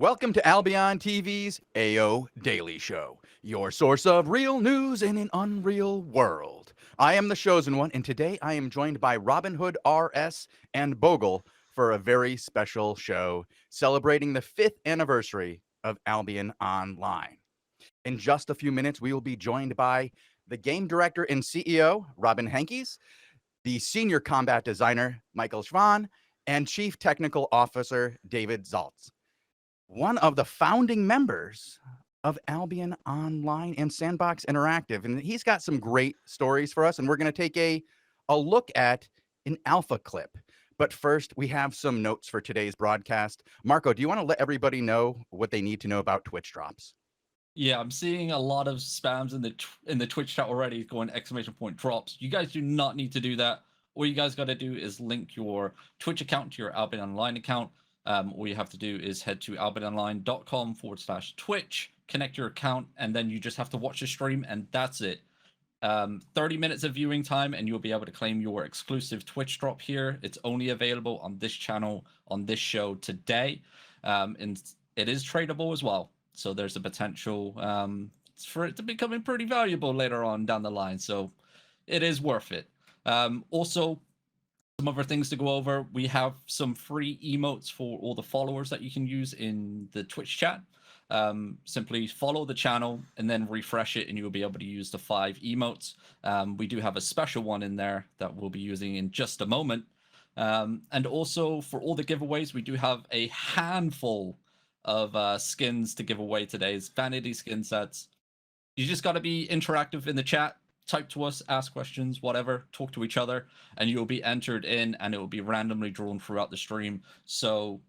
Welcome to Albion TV's AO Daily Show, your source of real news in an unreal world. I am the chosen one, and today I am joined by Robin Hood RS and Bogle for a very special show celebrating the 5th anniversary of Albion Online. In just a few minutes, we will be joined by the game director and CEO, Robin Henkes, the senior combat designer, Michael Schwan, and chief technical officer, David Zaltz, one of the founding members of Albion Online and Sandbox Interactive. And he's got some great stories for us, and we're going to take a look at an alpha clip. But first, we have some notes for today's broadcast. Marco, do you want to let everybody know what they need to know about Twitch drops? Yeah, I'm seeing a lot of spams in the Twitch chat already going ! Drops. You guys do not need to do that. All you guys got to do is link your Twitch account to your Albion Online account. All you have to do is head to albiononline.com/Twitch, connect your account, and then you just have to watch the stream, and that's it. 30 minutes of viewing time, and you'll be able to claim your exclusive Twitch drop here. It's only available on this channel, on this show today. And it is tradable as well. So there's a potential for it to becoming pretty valuable later on down the line. So it is worth it. Also, some other things to go over. We have some free emotes for all the followers that you can use in the Twitch chat. Simply follow the channel and then refresh it, and you'll be able to use the 5 emotes. We do have a special one in there that we'll be using in just a moment. And also for all the giveaways, we do have a handful of skins to give away today. It's vanity skin sets. You just got to be interactive in the chat. Type to us, ask questions, whatever, talk to each other, and you'll be entered in, and it will be randomly drawn throughout the stream. So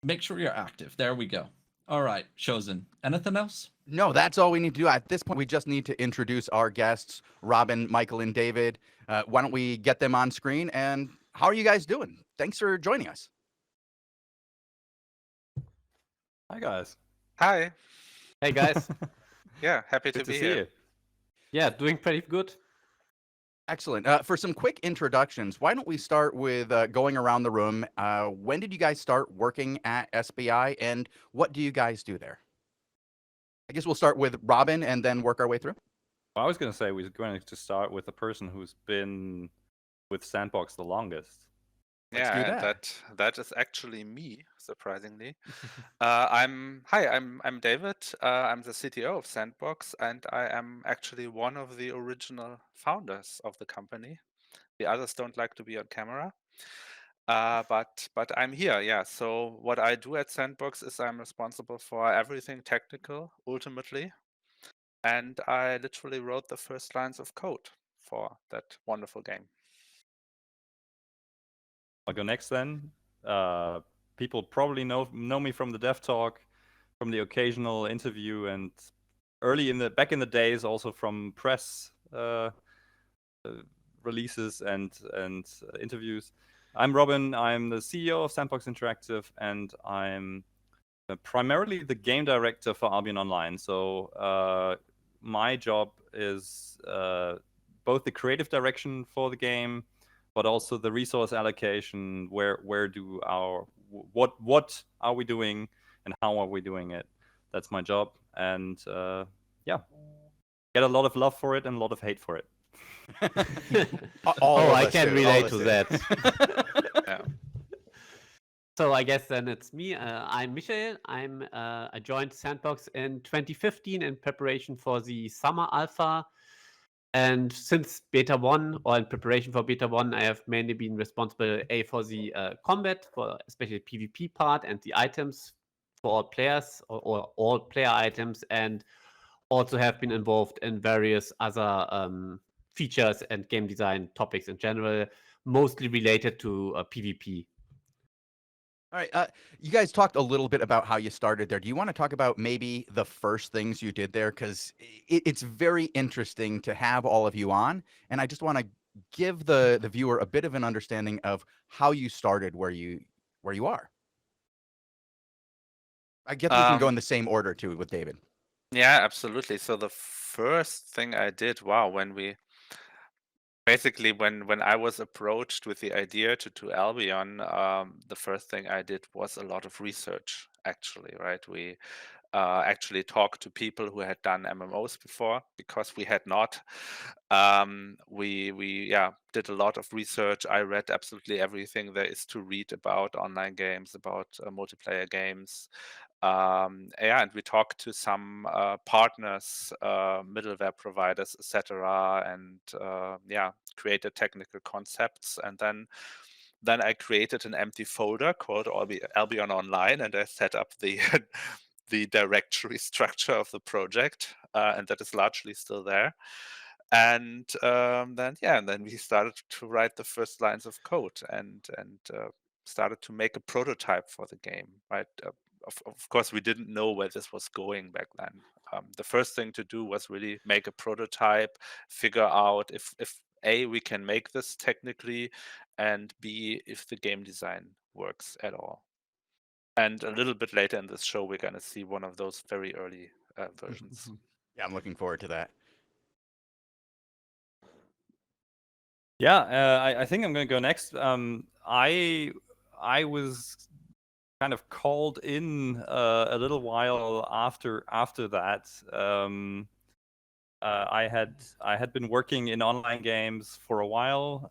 make sure you're active. There we go. All right, chosen. Anything else? No, that's all we need to do. At this point, we just need to introduce our guests, Robin, Michael, and David. Why don't we get them on screen? And how are you guys doing? Thanks for joining us. Hi, guys. Hi. Hey, guys. Yeah, happy to Good to be see here. you. Yeah, doing pretty good. Excellent. For some quick introductions, why don't we start with going around the room? When did you guys start working at SBI, and what do you guys do there? I guess we'll start with Robin and then work our way through. Well, I was going to say we're going to start with the person who's been with Sandbox the longest. Let's do Yeah, that. that is actually me, surprisingly. I'm David. I'm the CTO of Sandbox, and I am actually one of the original founders of the company. The others don't like to be on camera. But I'm here, yeah. So what I do at Sandbox is I'm responsible for everything technical, ultimately. And I literally wrote the first lines of code for that wonderful game. I'll go next then. People probably know me from the Dev Talk, from the occasional interview, and back in the days also from press releases and interviews. I'm Robin. I'm the CEO of Sandbox Interactive, and I'm primarily the game director for Albion Online. So my job is both the creative direction for the game, but also the resource allocation. What are we doing, and how are we doing it? That's my job, and yeah, get a lot of love for it and a lot of hate for it. I can relate to that. Yeah. So I guess then it's me. I'm Michael. I joined Sandbox in 2015 in preparation for the summer alpha. And since beta 1, or in preparation for beta 1, I have mainly been responsible for the combat, for especially PvP part, and the items for all players, or all player items, and also have been involved in various other features and game design topics in general, mostly related to PvP. All right. You guys talked a little bit about how you started there. Do you want to talk about maybe the first things you did there? Because it's very interesting to have all of you on. And I just want to give the viewer a bit of an understanding of how you started where you are. I guess we can go in the same order too with David. Yeah, absolutely. So the first thing I did, wow, when we basically, when I was approached with the idea to do Albion, the first thing I did was a lot of research. Actually, right? We actually talked to people who had done MMOs before because we had not. We did a lot of research. I read absolutely everything there is to read about online games, about multiplayer games. And we talked to some partners, middleware providers, etc., and created technical concepts. And then I created an empty folder called Albion Online, and I set up the the directory structure of the project, and that is largely still there. And then we started to write the first lines of code and started to make a prototype for the game. Right. Of course, we didn't know where this was going back then. The first thing to do was really make a prototype, figure out if A, we can make this technically, and B, if the game design works at all. And a little bit later in this show, we're going to see one of those very early versions. Yeah, I'm looking forward to that. Yeah, I think I'm going to go next. I was kind of called in a little while after that. I had been working in online games for a while.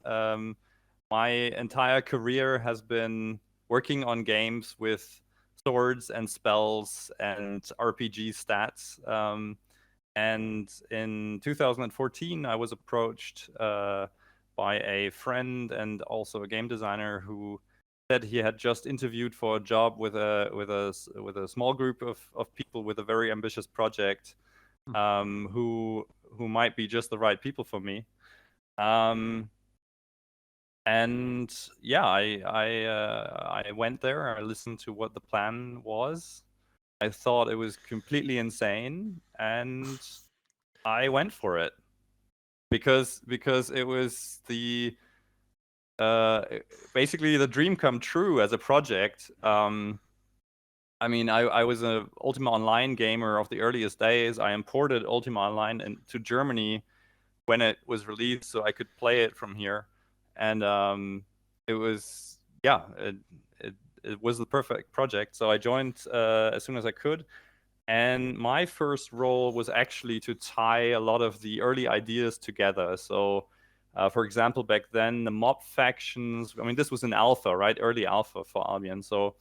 My entire career has been working on games with swords and spells and RPG stats. And in 2014, I was approached by a friend and also a game designer who said he had just interviewed for a job with a small group of people with a very ambitious project, who might be just the right people for me. And yeah, I went there. I listened to what the plan was. I thought it was completely insane, and I went for it because it was the basically the dream come true as a project. I mean, I was a Ultima Online gamer of the earliest days. I imported Ultima Online into Germany when it was released, so I could play it from here. And it was, it was the perfect project. So I joined as soon as I could. And my first role was actually to tie a lot of the early ideas together. So, for example, back then, the mob factions, I mean, this was an alpha, right? Early alpha for Albion. So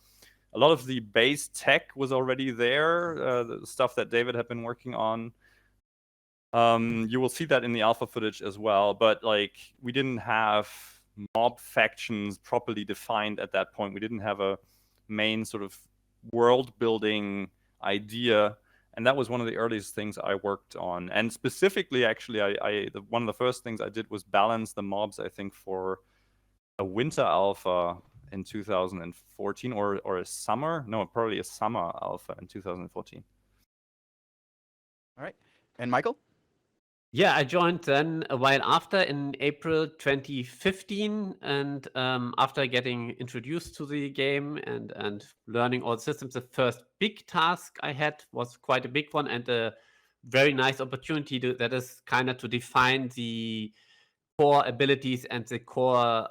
a lot of the base tech was already there, the stuff that David had been working on. You will see that in the alpha footage as well. But like, we didn't have mob factions properly defined at that point. We didn't have a main sort of world building idea, and that was one of the earliest things I worked on. And specifically, actually, one of the first things I did was balance the mobs, I think, for a winter alpha in 2014, or a summer, no, probably a summer alpha in 2014. All right. And Michael? Yeah, I joined then a while after in April 2015, and after getting introduced to the game and learning all the systems, the first big task I had was quite a big one and a very nice opportunity that is kind of to define the core abilities and the core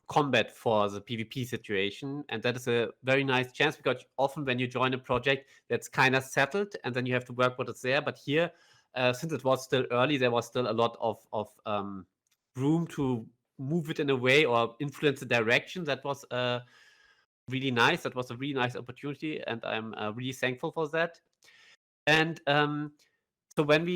combat for the PvP situation. And that is a very nice chance, because often when you join a project, that's kind of settled and then you have to work what is there. But here, since it was still early, there was still a lot of room to move it in a way or influence the direction. That was really nice. That was a really nice opportunity, and I'm really thankful for that. And so when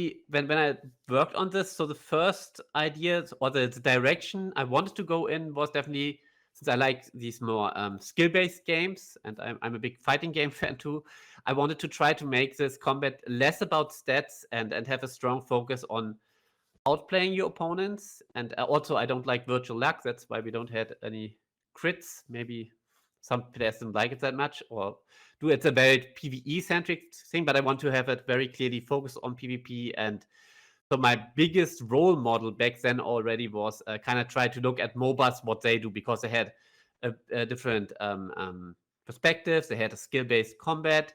I worked on this, so the first idea or the direction I wanted to go in was definitely, since I like these more skill-based games, and I'm a big fighting game fan too, I wanted to try to make this combat less about stats and have a strong focus on outplaying your opponents. And also, I don't like virtual luck. That's why we don't have any crits. Maybe some players don't like it that much, or do it's a very PvE centric thing, but I want to have it very clearly focused on PvP. And so my biggest role model back then already was kind of try to look at MOBAs, what they do, because they had a different perspectives. They had a skill-based combat,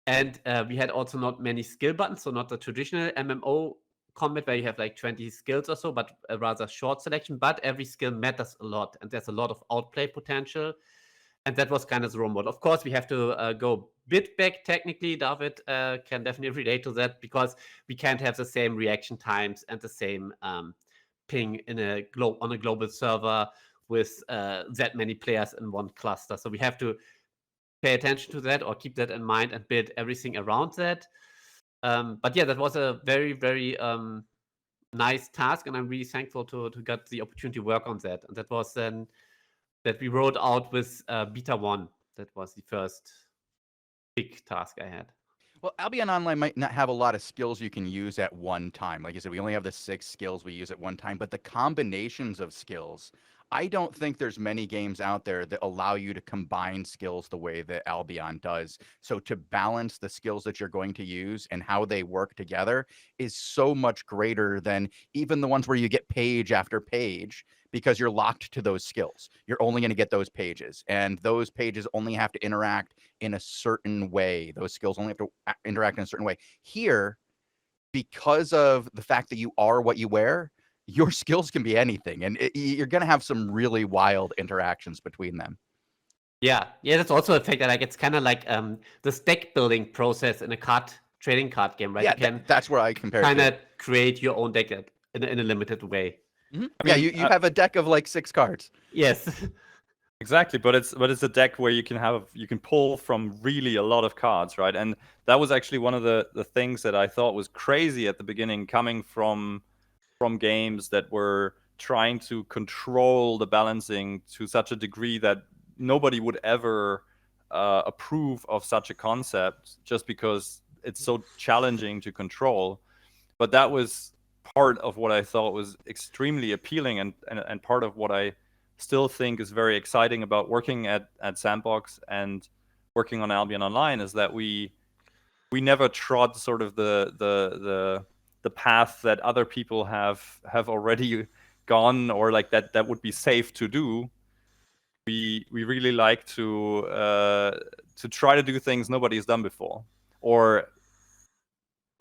and we had also not many skill buttons, so not the traditional MMO combat where you have like 20 skills or so, but a rather short selection. But every skill matters a lot, and there's a lot of outplay potential. And that was kind of the role model. Of course, we have to go bit back technically. David can definitely relate to that, because we can't have the same reaction times and the same ping in on a global server with that many players in one cluster. So we have to pay attention to that, or keep that in mind, and build everything around that. But yeah, that was a very, very nice task, and I'm really thankful to get the opportunity to work on that. And that was then that we rolled out with Beta 1. That was the first big task I had. Well, Albion Online might not have a lot of skills you can use at one time. Like I said, we only have the 6 skills we use at one time, but the combinations of skills, I don't think there's many games out there that allow you to combine skills the way that Albion does. So to balance the skills that you're going to use and how they work together is so much greater than even the ones where you get page after page, because you're locked to those skills. You're only going to get those pages, and those pages only have to interact in a certain way. Those skills only have to interact in a certain way. Here, because of the fact that you are what you wear, your skills can be anything, and you're going to have some really wild interactions between them. Yeah, that's also a fact that like it's kind of like the stack building process in a trading card game, right? Yeah, you can that's where I compare kind it of create your own deck in a limited way. to. I mean, you have a deck of like 6 cards. Yes. Exactly, but it's a deck where you can pull from really a lot of cards, right? And that was actually one of the things that I thought was crazy at the beginning, coming from games that were trying to control the balancing to such a degree that nobody would ever approve of such a concept, just because it's so challenging to control. But that was part of what I thought was extremely appealing, and part of what I still think is very exciting about working at Sandbox and working on Albion Online, is that we never trod sort of the path that other people have already gone, or like that would be safe to do. We really like to try to do things nobody's done before, or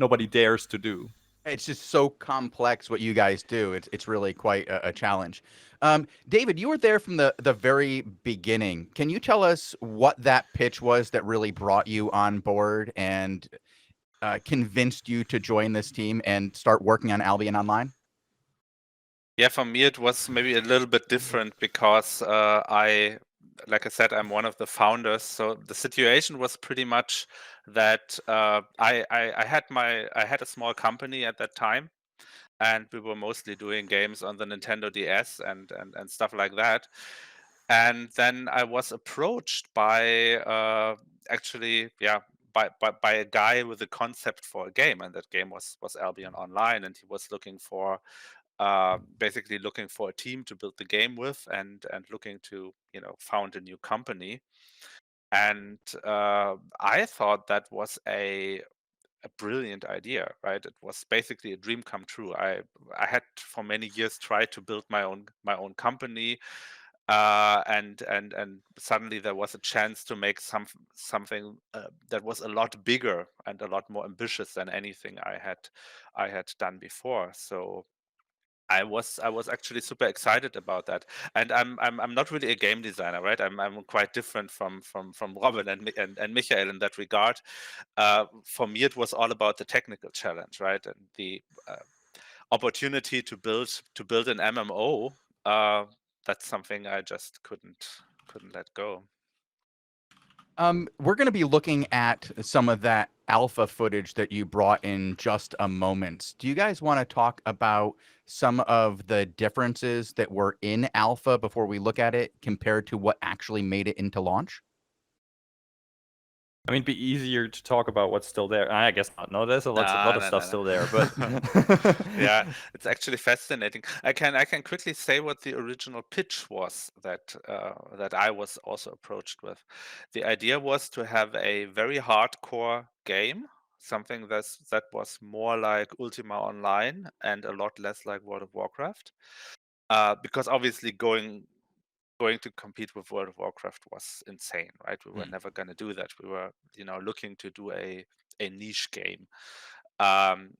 nobody dares to do. It's just so complex what you guys do. It's really quite a challenge. David, you were there from the very beginning. Can you tell us what that pitch was that really brought you on board and convinced you to join this team and start working on Albion Online? Yeah, for me it was maybe a little bit different, because like I said, I'm one of the founders. So the situation was pretty much that I had a small company at that time, and we were mostly doing games on the Nintendo DS and stuff like that. And then I was approached by by a guy with a concept for a game, and that game was Albion Online, and he was looking for basically looking for a team to build the game with, and looking to found a new company. And I thought that was a brilliant idea, right? It was basically a dream come true. I had for many years tried to build my own company, and suddenly there was a chance to make something that was a lot bigger and a lot more ambitious than anything I had done before. So I was actually super excited about that, and I'm not really a game designer, right? I'm quite different from Robin and Michael in that regard. For me, it was all about the technical challenge, right, and the opportunity to build an MMO. That's something I just couldn't let go. We're going to be looking at some of that alpha footage that you brought in just a moment. Do you guys want to talk about some of the differences that were in alpha before we look at it compared to what actually made it into launch? I mean, it'd be easier to talk about what's still there. I guess not. No, there's a lot of stuff No. still there, but yeah, it's actually fascinating. I can quickly say what the original pitch was that I was also approached with. The idea was to have a very hardcore game, something that was more like Ultima Online and a lot less like World of Warcraft, because obviously going to compete with World of Warcraft was insane, right? We were never going to do that. We were, looking to do a niche game.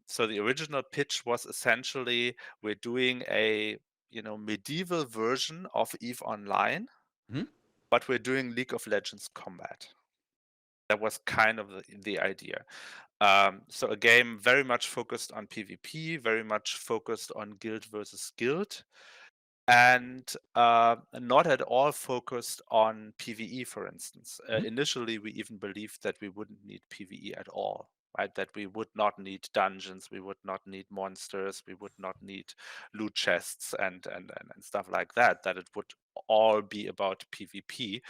So the original pitch was essentially we're doing a medieval version of EVE Online, but we're doing League of Legends Combat. That was kind of the idea. So a game very much focused on PvP, very much focused on guild versus guild, and not at all focused on PvE, for instance. Initially, we even believed that we wouldn't need PvE at all, right? That we would not need dungeons, we would not need monsters, we would not need loot chests and stuff like that, that it would all be about PvP.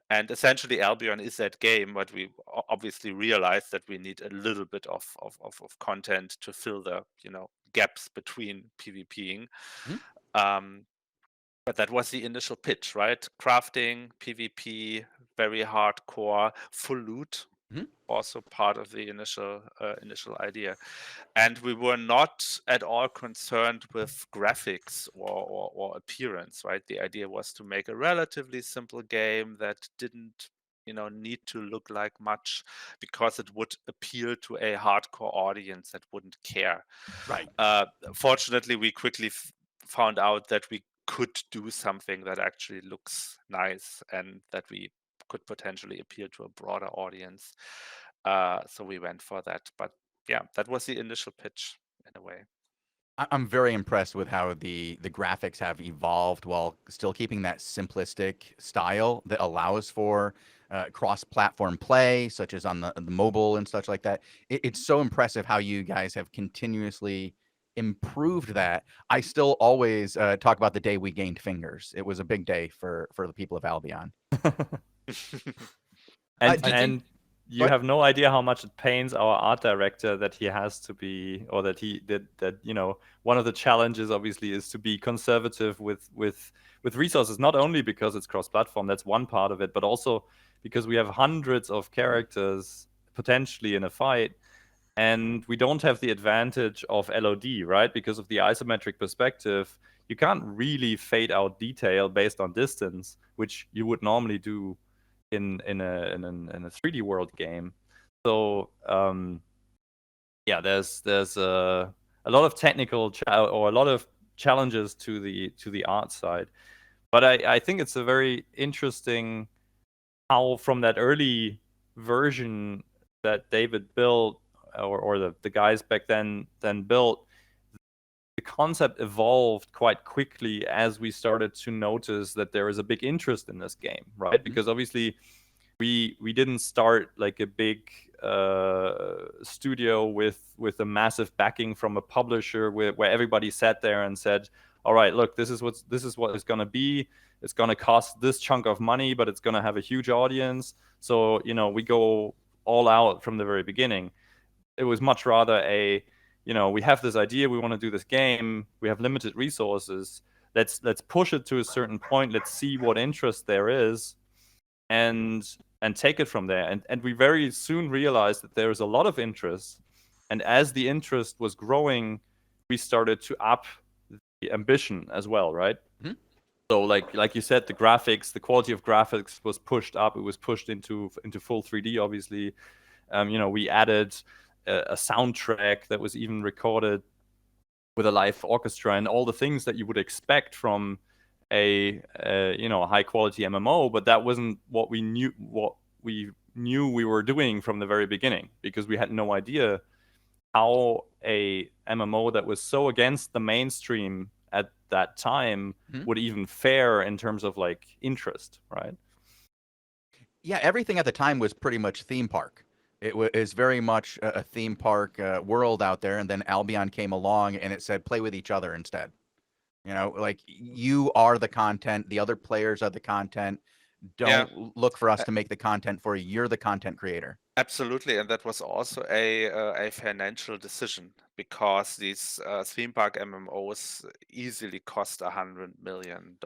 And essentially, Albion is that game, but we obviously realized that we need a little bit of content to fill the gaps between PvPing. But that was the initial pitch, right? Crafting, PvP, very hardcore, full loot, also part of the initial idea. And we were not at all concerned with graphics or appearance, right? The idea was to make a relatively simple game that didn't need to look like much, because it would appeal to a hardcore audience that wouldn't care. Right. Fortunately, we quickly found out that we could do something that actually looks nice and that we could potentially appeal to a broader audience. So we went for that. But yeah, that was the initial pitch in a way. I'm very impressed with how the graphics have evolved while still keeping that simplistic style that allows for cross-platform play, such as on the mobile and such like that. It's so impressive how you guys have continuously improved that. I still always talk about the day we gained fingers. It was a big day for the people of Albion. And you have no idea how much it pains our art director that he has to be, or that one of the challenges obviously is to be conservative with resources, not only because it's cross-platform, that's one part of it, but also because we have hundreds of characters potentially in a fight, and we don't have the advantage of LOD, right? Because of the isometric perspective, you can't really fade out detail based on distance, which you would normally do in a 3D world game. So there's a lot of technical or a lot of challenges to the art side. But I think it's a very interesting how from that early version that David built, or the guys back then built, the concept evolved quite quickly as we started to notice that there is a big interest in this game, right? Because obviously we didn't start like a big studio with a massive backing from a publisher where everybody sat there and said, all right, look, this is what it's going to be. It's going to cost this chunk of money, but it's going to have a huge audience. So, we go all out from the very beginning. It was much rather we have this idea, we want to do this game, we have limited resources, let's push it to a certain point, let's see what interest there is, and take it from there. And we very soon realized that there is a lot of interest, and as the interest was growing, we started to up the ambition as well, right? So like you said, the graphics, the quality of graphics was pushed up. It was pushed into full 3D, obviously. We added a soundtrack that was even recorded with a live orchestra and all the things that you would expect from a high quality MMO, but that wasn't what we knew we were doing from the very beginning, because we had no idea how a MMO that was so against the mainstream at that time would even fare in terms of like interest, right? Yeah, everything at the time was pretty much theme park. It was very much a theme park world out there, and then Albion came along and it said, play with each other instead. Like, you are the content, the other players are the content. Don't look for us to make the content for you. You're the content creator. Absolutely, and that was also a financial decision, because these theme park MMOs easily cost $100 million.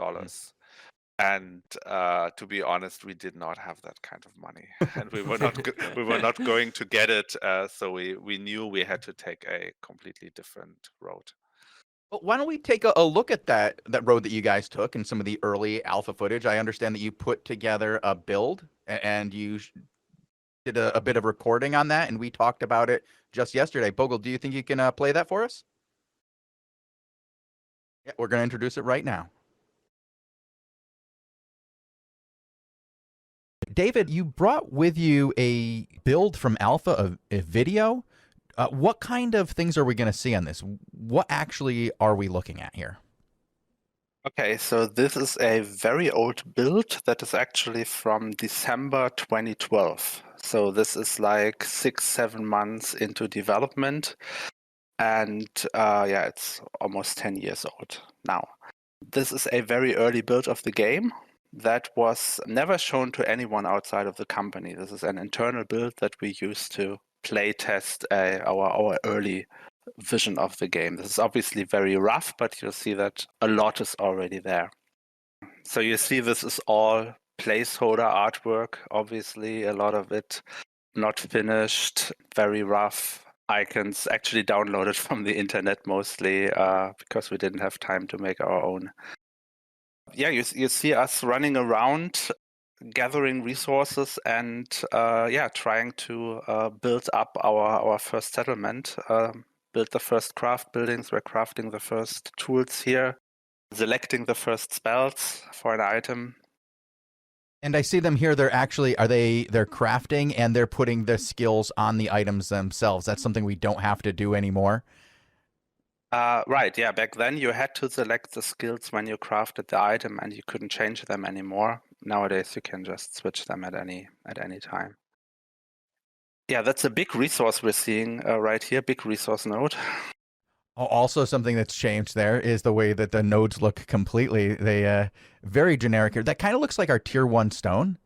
And to be honest, we did not have that kind of money, and we were not going to get it. So we knew we had to take a completely different road. Well, why don't we take a look at that road that you guys took and some of the early alpha footage? I understand that you put together a build and you did a bit of recording on that, and we talked about it just yesterday. Bogle, do you think you can play that for us? Yeah, we're going to introduce it right now. David, you brought with you a build from Alpha, a video. What kind of things are we going to see on this? What actually are we looking at here? Okay, so this is a very old build that is actually from December 2012. So this is like 6-7 months into development. And yeah, it's almost 10 years old now. This is a very early build of the game that was never shown to anyone outside of the company. This is an internal build that we use to play test our early vision of the game. This is obviously very rough, but you'll see that a lot is already there. So you see this is all placeholder artwork, obviously, a lot of it not finished, very rough. Icons actually downloaded from the internet mostly because we didn't have time to make our own. Yeah, you see us running around, gathering resources, and yeah, trying to build up our first settlement. Build the first craft buildings. We're crafting the first tools here, selecting the first spells for an item. And I see them here. They're crafting and they're putting the skills on the items themselves. That's something we don't have to do anymore. Right, yeah. Back then you had to select the skills when you crafted the item and you couldn't change them anymore. Nowadays you can just switch them at any time. Yeah, that's a big resource we're seeing right here, big resource node. Also, something that's changed there is the way that the nodes look completely. They very generic here. That kind of looks like our tier 1 stone.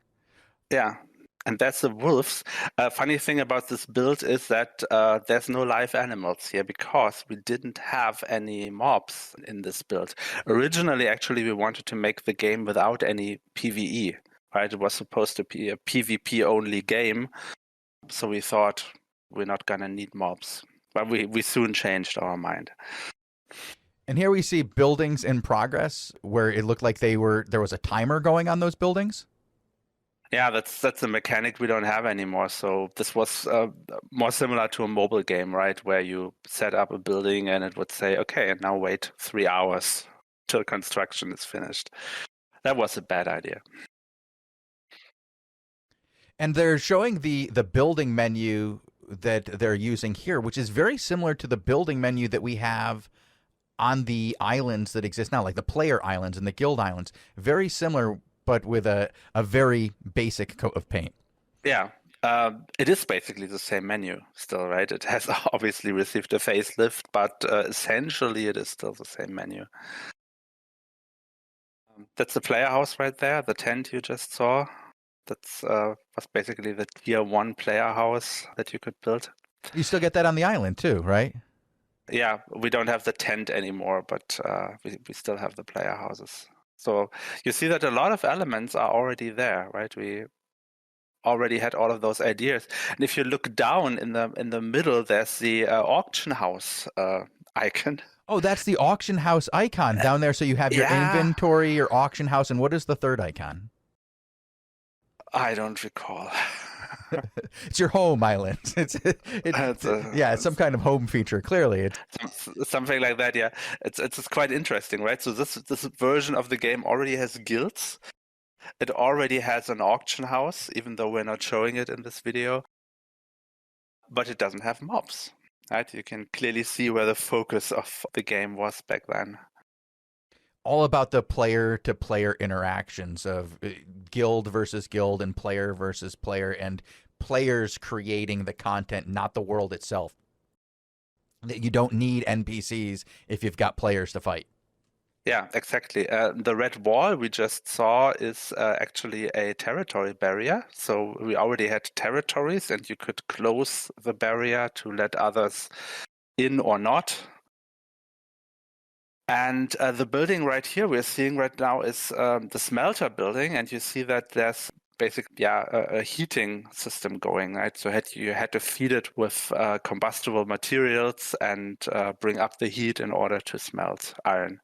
Yeah, and that's the wolves. Funny thing about this build is that there's no live animals here because we didn't have any mobs in this build. Originally, actually, we wanted to make the game without any PvE, right? It was supposed to be a PvP-only game. So we thought we're not going to need mobs. But we soon changed our mind. And here we see buildings in progress where it looked like there was a timer going on those buildings. Yeah, that's a mechanic we don't have anymore. So this was more similar to a mobile game, right? Where you set up a building and it would say, okay, and now wait 3 hours till construction is finished. That was a bad idea. And they're showing the building menu that they're using here, which is very similar to the building menu that we have on the islands that exist now, like the player islands and the guild islands. Very similar, but with a very basic coat of paint. Yeah, it is basically the same menu still, right? It has obviously received a facelift, but essentially it is still the same menu. That's the player house right there, the tent you just saw. That's was basically the tier 1 player house that you could build. You still get that on the island too, right? Yeah, we don't have the tent anymore, but we still have the player houses. So you see that a lot of elements are already there, right? We already had all of those ideas. And if you look down in the middle, there's the auction house icon. Oh, that's the auction house icon down there. So you have your inventory, your auction house, and what is the third icon? I don't recall. It's your home island. It's some kind of home feature. Clearly, it's something like that. Yeah, it's quite interesting, right? So this version of the game already has guilds. It already has an auction house, even though we're not showing it in this video. But it doesn't have mobs, right? You can clearly see where the focus of the game was back then. All about the player-to-player interactions of guild versus guild and player versus player, and players creating the content, not the world itself. That you don't need NPCs if you've got players to fight. Yeah, exactly. The red wall we just saw is actually a territory barrier. So we already had territories, and you could close the barrier to let others in or not. And the building right here we're seeing right now is the smelter building, and you see that there's basically a heating system going, right? So you had to feed it with combustible materials and bring up the heat in order to smelt iron.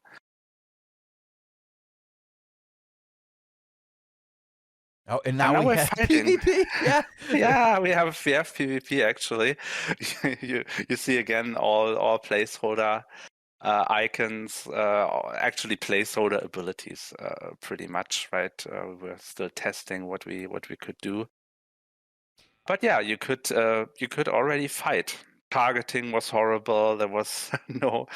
Oh, and And now now we we're have fighting. PvP. Yeah. Yeah, we have PvP actually. You see again all placeholder icons, actually placeholder abilities, pretty much, right? We're still testing what we could do. But yeah, you could already fight. Targeting was horrible. There was no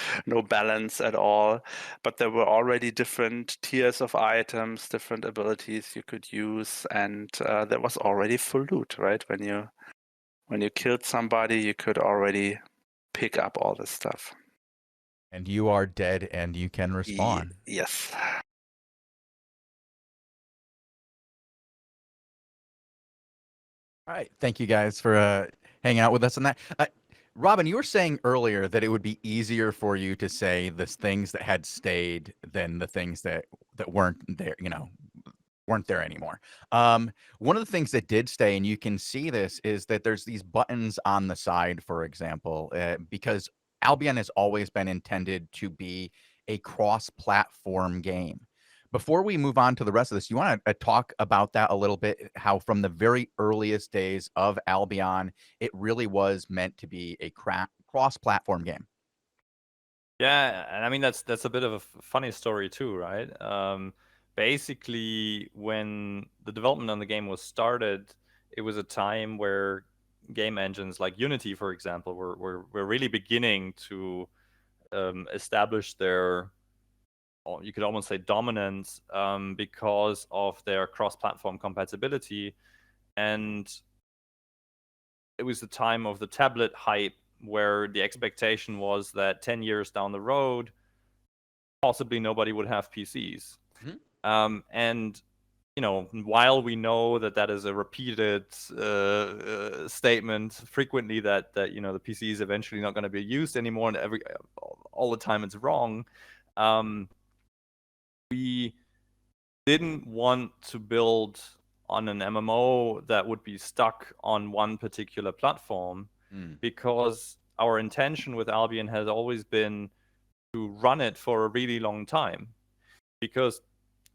balance at all. But there were already different tiers of items, different abilities you could use, and there was already full loot, right? When you killed somebody, you could already pick up all this stuff. And you are dead, and you can respawn. Yes. All right. Thank you guys for hanging out with us on that. Robin, you were saying earlier that it would be easier for you to say the things that had stayed than the things that weren't there, weren't there anymore. One of the things that did stay, and you can see this, is that there's these buttons on the side, for example, because Albion has always been intended to be a cross-platform game. Before we move on to the rest of this, you want to talk about that a little bit, how from the very earliest days of Albion, it really was meant to be a cross-platform game. Yeah, and I mean that's a bit of a funny story too, right? Basically, when the development on the game was started, it was a time where game engines like Unity, for example, were really beginning to establish their, you could almost say, dominance, because of their cross-platform compatibility. And it was the time of the tablet hype, where the expectation was that 10 years down the road, possibly nobody would have PCs. And while we know that is a repeated statement frequently, that the PC is eventually not going to be used anymore, and all the time it's wrong, we didn't want to build on an MMO that would be stuck on one particular platform, because our intention with Albion has always been to run it for a really long time. Because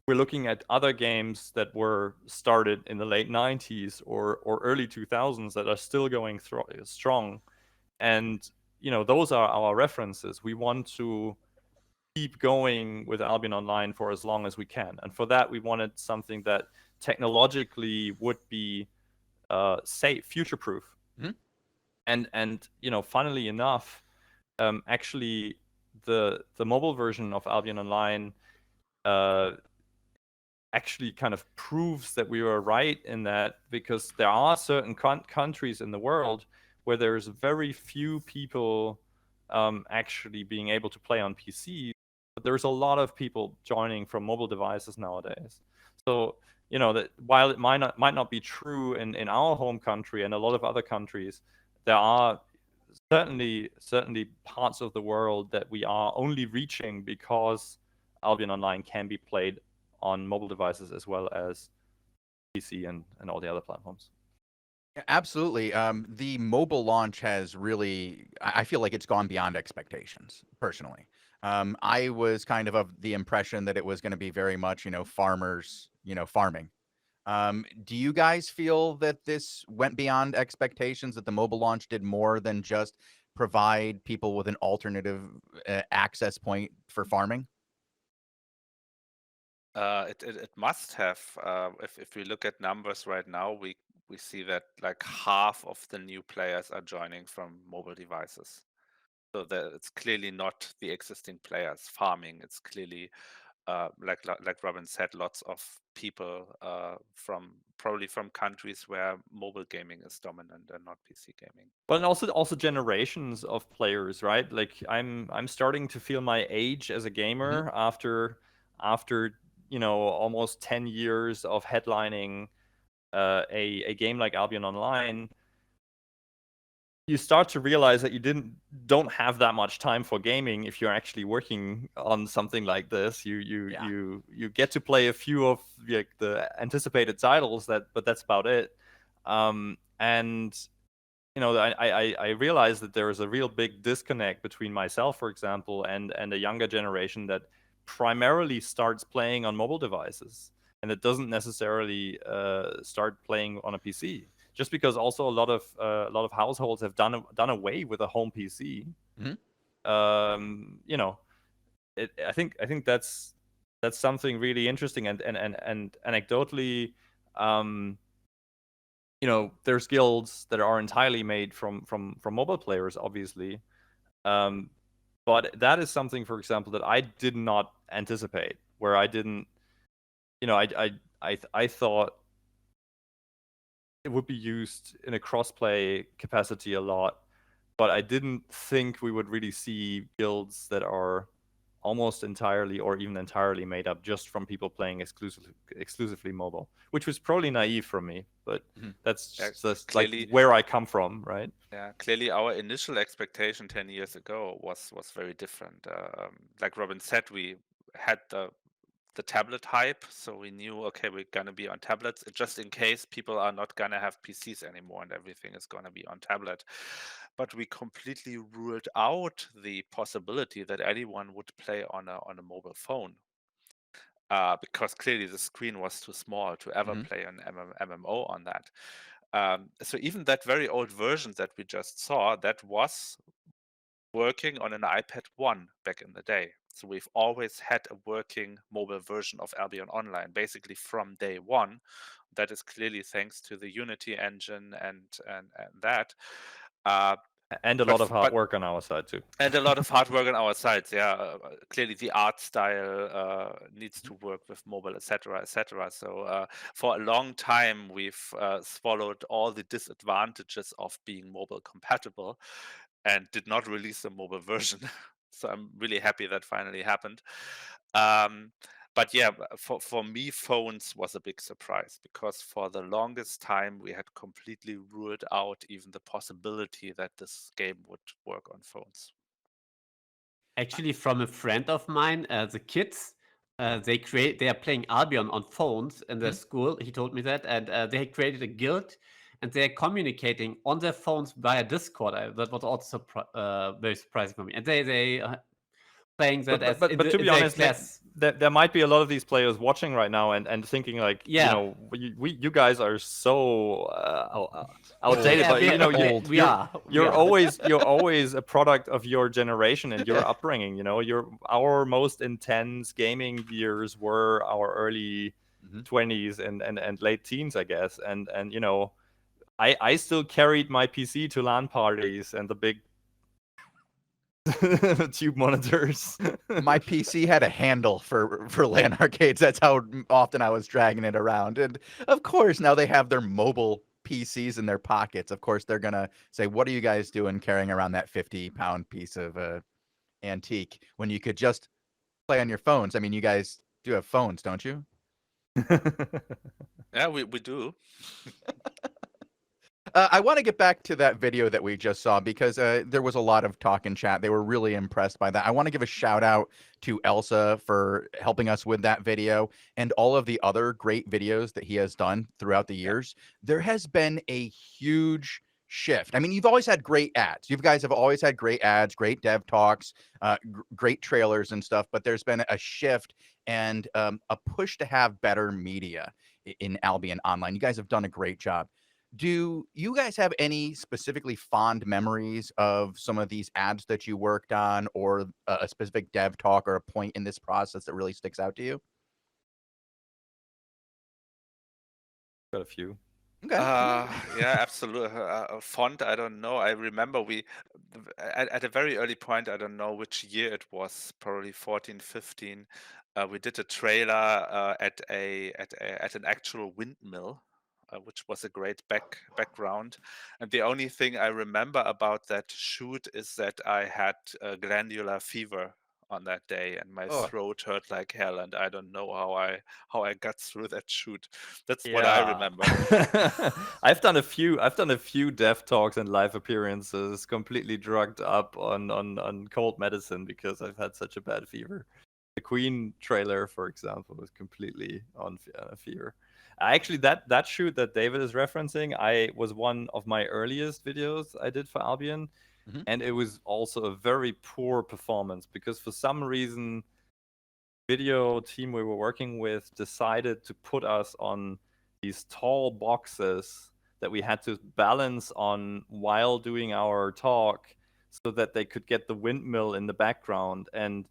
we're looking at other games that were started in the late 90s or early 2000s that are still going strong. And, those are our references. We want to keep going with Albion Online for as long as we can. And for that, we wanted something that technologically would be safe, future-proof. And funnily enough, actually, the mobile version of Albion Online actually kind of proves that we were right in that, because there are certain countries in the world where there's very few people actually being able to play on PC, but there's a lot of people joining from mobile devices nowadays. So that while it might not be true in our home country and a lot of other countries, there are certainly parts of the world that we are only reaching because Albion Online can be played on mobile devices as well as PC and all the other platforms. Yeah, absolutely. The mobile launch has really, I feel like it's gone beyond expectations, personally. I was kind of the impression that it was going to be very much, farmers, farming. Do you guys feel that this went beyond expectations, that the mobile launch did more than just provide people with an alternative access point for farming? It must have. If we look at numbers right now, we see that like half of the new players are joining from mobile devices. So that it's clearly not the existing players farming. It's clearly, like Robin said, lots of people probably from countries where mobile gaming is dominant and not PC gaming. But also generations of players, right? Like I'm starting to feel my age as a gamer after almost 10 years of headlining a game like Albion Online. You start to realize that you don't have that much time for gaming if you're actually working on something like this. You get to play a few of the anticipated titles, but that's about it. And I realize that there is a real big disconnect between myself, for example, and a younger generation that primarily starts playing on mobile devices. and it doesn't necessarily start playing on a PC. Just because also a lot of households have done away with a home PC. You know, I think that's something really interesting, and anecdotally, you know, there's guilds that are entirely made from mobile players, obviously. But that is something, for example, that I did not anticipate. Where I didn't, you know, I thought it would be used in a crossplay capacity a lot, but I didn't think we would really see guilds that are almost entirely or even entirely made up just from people playing exclusively mobile, which was probably naive from me, but that's just clearly, like where I come from, right? Yeah, clearly our initial expectation 10 years ago was very different. Like Robin said, we had the tablet hype, so we knew, okay, we're gonna be on tablets just in case people are not gonna have PCs anymore and everything is gonna be on tablet. But we completely ruled out the possibility that anyone would play on a mobile phone. Because clearly the screen was too small to ever play an MMO on that. So even that very old version that we just saw, that was working on an iPad 1 back in the day. So we've always had a working mobile version of Albion Online, basically from day one. That is clearly thanks to the Unity engine and that. And a lot of hard work on our side too. And a lot of hard work on our side. Yeah, clearly the art style needs to work with mobile, etc., etc. So for a long time, we've swallowed all the disadvantages of being mobile compatible, and did not release a mobile version. So I'm really happy that finally happened. But yeah, for me, phones was a big surprise, because for the longest time we had completely ruled out even the possibility that this game would work on phones. Actually, from a friend of mine, the kids, they are playing Albion on phones in their school. He told me that, and they had created a guild, and they're communicating on their phones via Discord. That was also very surprising for me. And they playing that but to be honest, class. There might be a lot of these players watching right now and thinking like, you know, you guys are so outdated, Yeah, but you know, you're always a product of your generation and your upbringing. You know, our most intense gaming years were our early 20s and late teens, I guess. And you know, I still carried my PC to LAN parties and the big tube monitors. My PC had a handle for LAN arcades. That's how often I was dragging it around. And of course, now they have their mobile PCs in their pockets. Of course, they're gonna say, "What are you guys doing carrying around that 50-pound piece of antique when you could just play on your phones?" I mean, you guys do have phones, don't you? Yeah, we do. I want to get back to that video that we just saw, because there was a lot of talk in chat. They were really impressed by that. I want to give a shout out to Elsa for helping us with that video, and all of the other great videos that he has done throughout the years. There has been a huge shift. I mean, you've always had great ads. You guys have always had great ads, great dev talks, great trailers and stuff, but there's been a shift and a push to have better media in Albion Online. You guys have done a great job. Do you guys have any specifically fond memories of some of these ads that you worked on, or a specific dev talk or a point in this process that really sticks out to you? Got a few. Okay. Yeah, absolutely. Font, I don't know. I remember at a very early point, I don't know which year it was, probably 14, 15. We did a trailer at an actual windmill, which was a great background. And the only thing I remember about that shoot is that I had glandular fever on that day, and my throat hurt like hell, and I don't know how I got through that shoot. That's what I remember. I've done a few dev talks and live appearances completely drugged up on cold medicine because I've had such a bad fever. The Queen trailer, for example, was completely on fever. Actually, that shoot that David is referencing, was one of my earliest videos I did for Albion. And it was also a very poor performance because for some reason video team we were working with decided to put us on these tall boxes that we had to balance on while doing our talk so that they could get the windmill in the background. And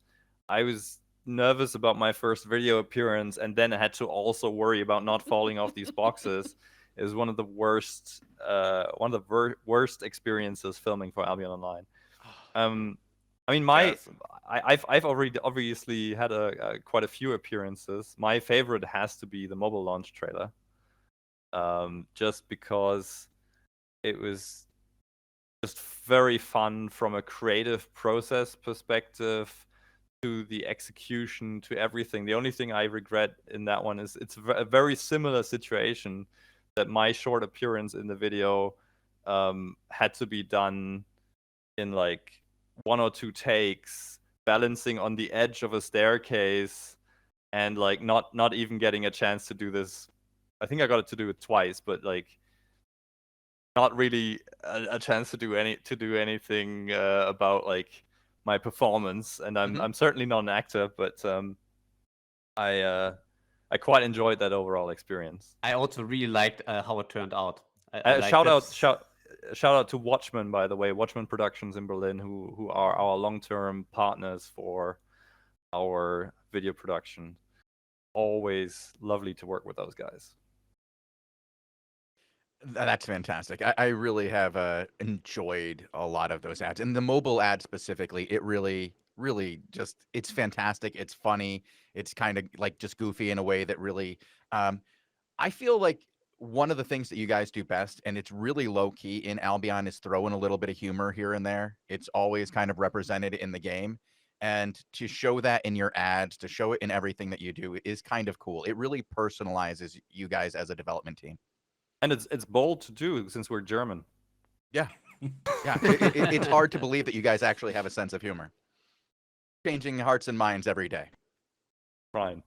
I was nervous about my first video appearance, and then I had to also worry about not falling off these boxes. It was one of the worst experiences filming for Albion Online. I mean, Yes. I've already obviously had quite a few appearances. My favorite has to be the mobile launch trailer, just because it was just very fun from a creative process perspective to the execution to everything. The only thing I regret in that one is it's a very similar situation that my short appearance in the video had to be done in like 1 or 2 takes, balancing on the edge of a staircase, and like not even getting a chance to do this. I think I got to do it twice, but like not really a chance to do anything about like my performance. And I'm certainly not an actor, but I quite enjoyed that overall experience. I also really liked how it turned out. I liked Shout it. out to Watchmen, by the way, Watchmen Productions in Berlin, who are our long-term partners for our video production. Always lovely to work with those guys. That's fantastic. I really have enjoyed a lot of those ads, and the mobile ad specifically. It really, really just it's fantastic. It's funny. It's kind of like just goofy in a way that really. I feel like one of the things that you guys do best, and it's really low key in Albion, is throwing a little bit of humor here and there. It's always kind of represented in the game. And to show that in your ads, to show it in everything that you do is kind of cool. It really personalizes you guys as a development team. And it's bold to do since we're German. Yeah. Yeah. It's hard to believe that you guys actually have a sense of humor. Changing hearts and minds every day. Fine.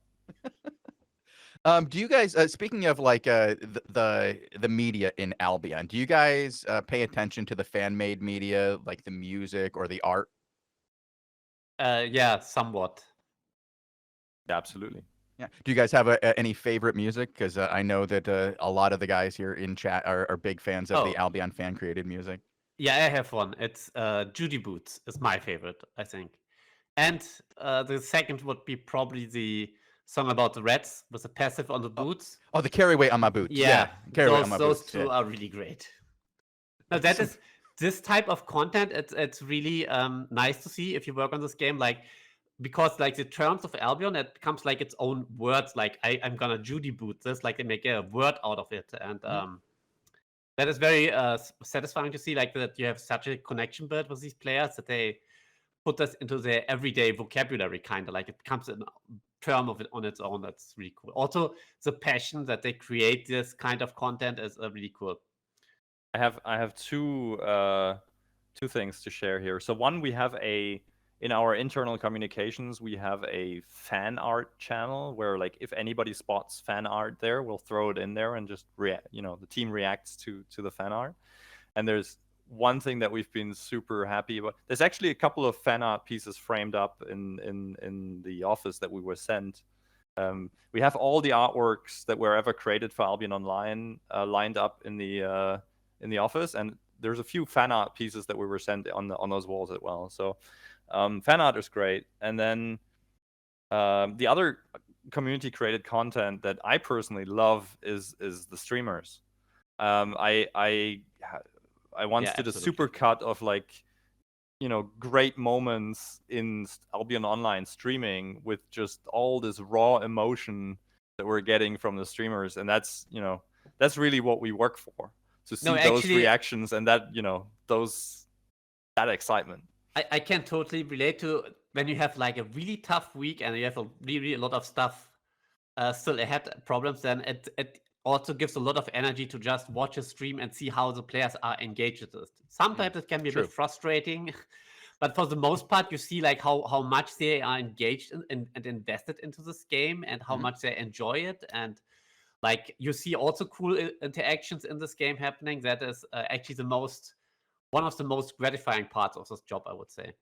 Do you guys, speaking of like the media in Albion, do you guys pay attention to the fan-made media, like the music or the art? Yeah, somewhat. Yeah, absolutely. Yeah. Do you guys have any favorite music? Because I know that a lot of the guys here in chat are big fans of the Oh. Albion fan-created music. Yeah, I have one. It's Judy Boots is my favorite, I think. And the second would be probably the song about the rats with the passive on the boots. Oh, the carry weight on my boots. Yeah, carry weight on my those boots. two are really great. Now that is this type of content. It's really nice to see if you work on this game, like because like the terms of Albion, it becomes like its own words. Like I'm gonna Judy boot this, like they make a word out of it, and that is very satisfying to see, like that you have such a connection built with these players that they put this into their everyday vocabulary, kind of like it becomes a term of it on its own. That's really cool. Also, the passion that they create this kind of content is really cool. I have two things to share here. So one, we have in our internal communications, we have a fan art channel where like if anybody spots fan art there, we'll throw it in there and just the team reacts to the fan art. And there's one thing that we've been super happy about. There's actually a couple of fan art pieces framed up in the office that we were sent. We have all the artworks that were ever created for Albion Online lined up in the office, and there's a few fan art pieces that we were sent on those walls as well. So fan art is great. And then the other community created content that I personally love is the streamers. I once did a super cut of like great moments in Albion Online streaming with just all this raw emotion that we're getting from the streamers, and that's really what we work for, to see those reactions and that that excitement. I can totally relate to when you have like a really tough week and you have really a lot of stuff still ahead, problems, then it also gives a lot of energy to just watch a stream and see how the players are engaged with it. Sometimes it can be a bit frustrating, but for the most part, you see like how much they are engaged and invested into this game and how much they enjoy it. And like you see also cool interactions in this game happening. That is actually one of the most gratifying parts of this job, I would say.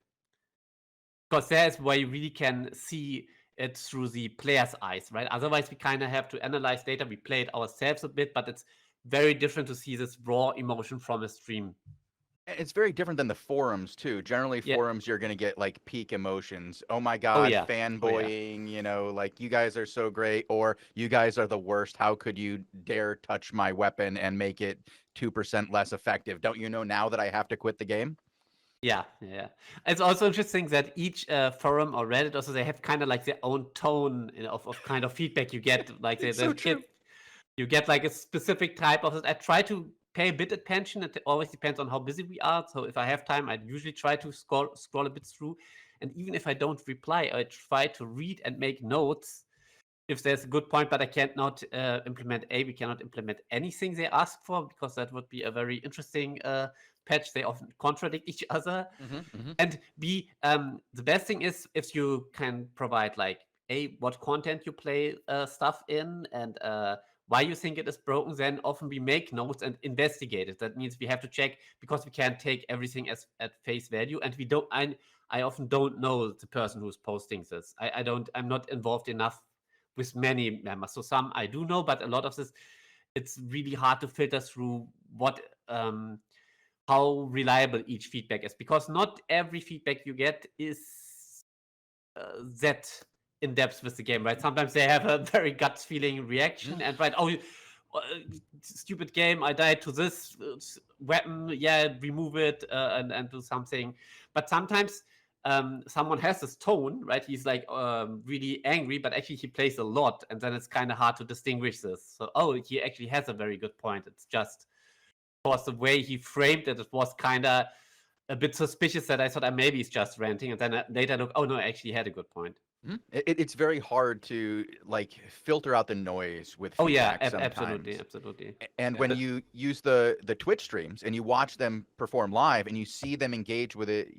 Because there's where you really can see it through the player's eyes, right? Otherwise, we kind of have to analyze data. We play it ourselves a bit, but it's very different to see this raw emotion from a stream. It's very different than the forums too. Generally, Yeah. forums you're gonna get like peak emotions. Oh my Oh god, yeah. fanboying, you know, like you guys are so great, or you guys are the worst. How could you dare touch my weapon and make it 2% less effective? Don't you know now that I have to quit the game? Yeah. It's also interesting that each forum or Reddit also they have kind of like their own tone of kind of feedback you get. Like It's so true. you get like a specific type of it. I try to pay a bit attention. It always depends on how busy we are. So if I have time, I usually try to scroll a bit through. And even if I don't reply, I try to read and make notes if there's a good point. But I can't not implement we cannot implement anything they ask for because that would be a very interesting patch. They often contradict each other. And B, the best thing is if you can provide like what content you play stuff in and why you think it is broken, then often we make notes and investigate it. That means we have to check because we can't take everything as at face value, and we don't. I often don't know the person who's posting this. I'm not involved enough with many members. So some I do know, but a lot of this, it's really hard to filter through what how reliable each feedback is, because not every feedback you get is that in depth with the game, right? Sometimes they have a very gut feeling reaction and right, stupid game, I died to this weapon, yeah, remove it and do something. But sometimes someone has this tone, right? He's like really angry, but actually he plays a lot, and then it's kind of hard to distinguish this. So, he actually has a very good point. It's just because the way he framed it, it was kind of a bit suspicious that I thought maybe he's just ranting, and then later look, oh no, actually he had a good point. It's very hard to like filter out the noise with Oh yeah, feedback absolutely. And when you use the Twitch streams and you watch them perform live and you see them engage with it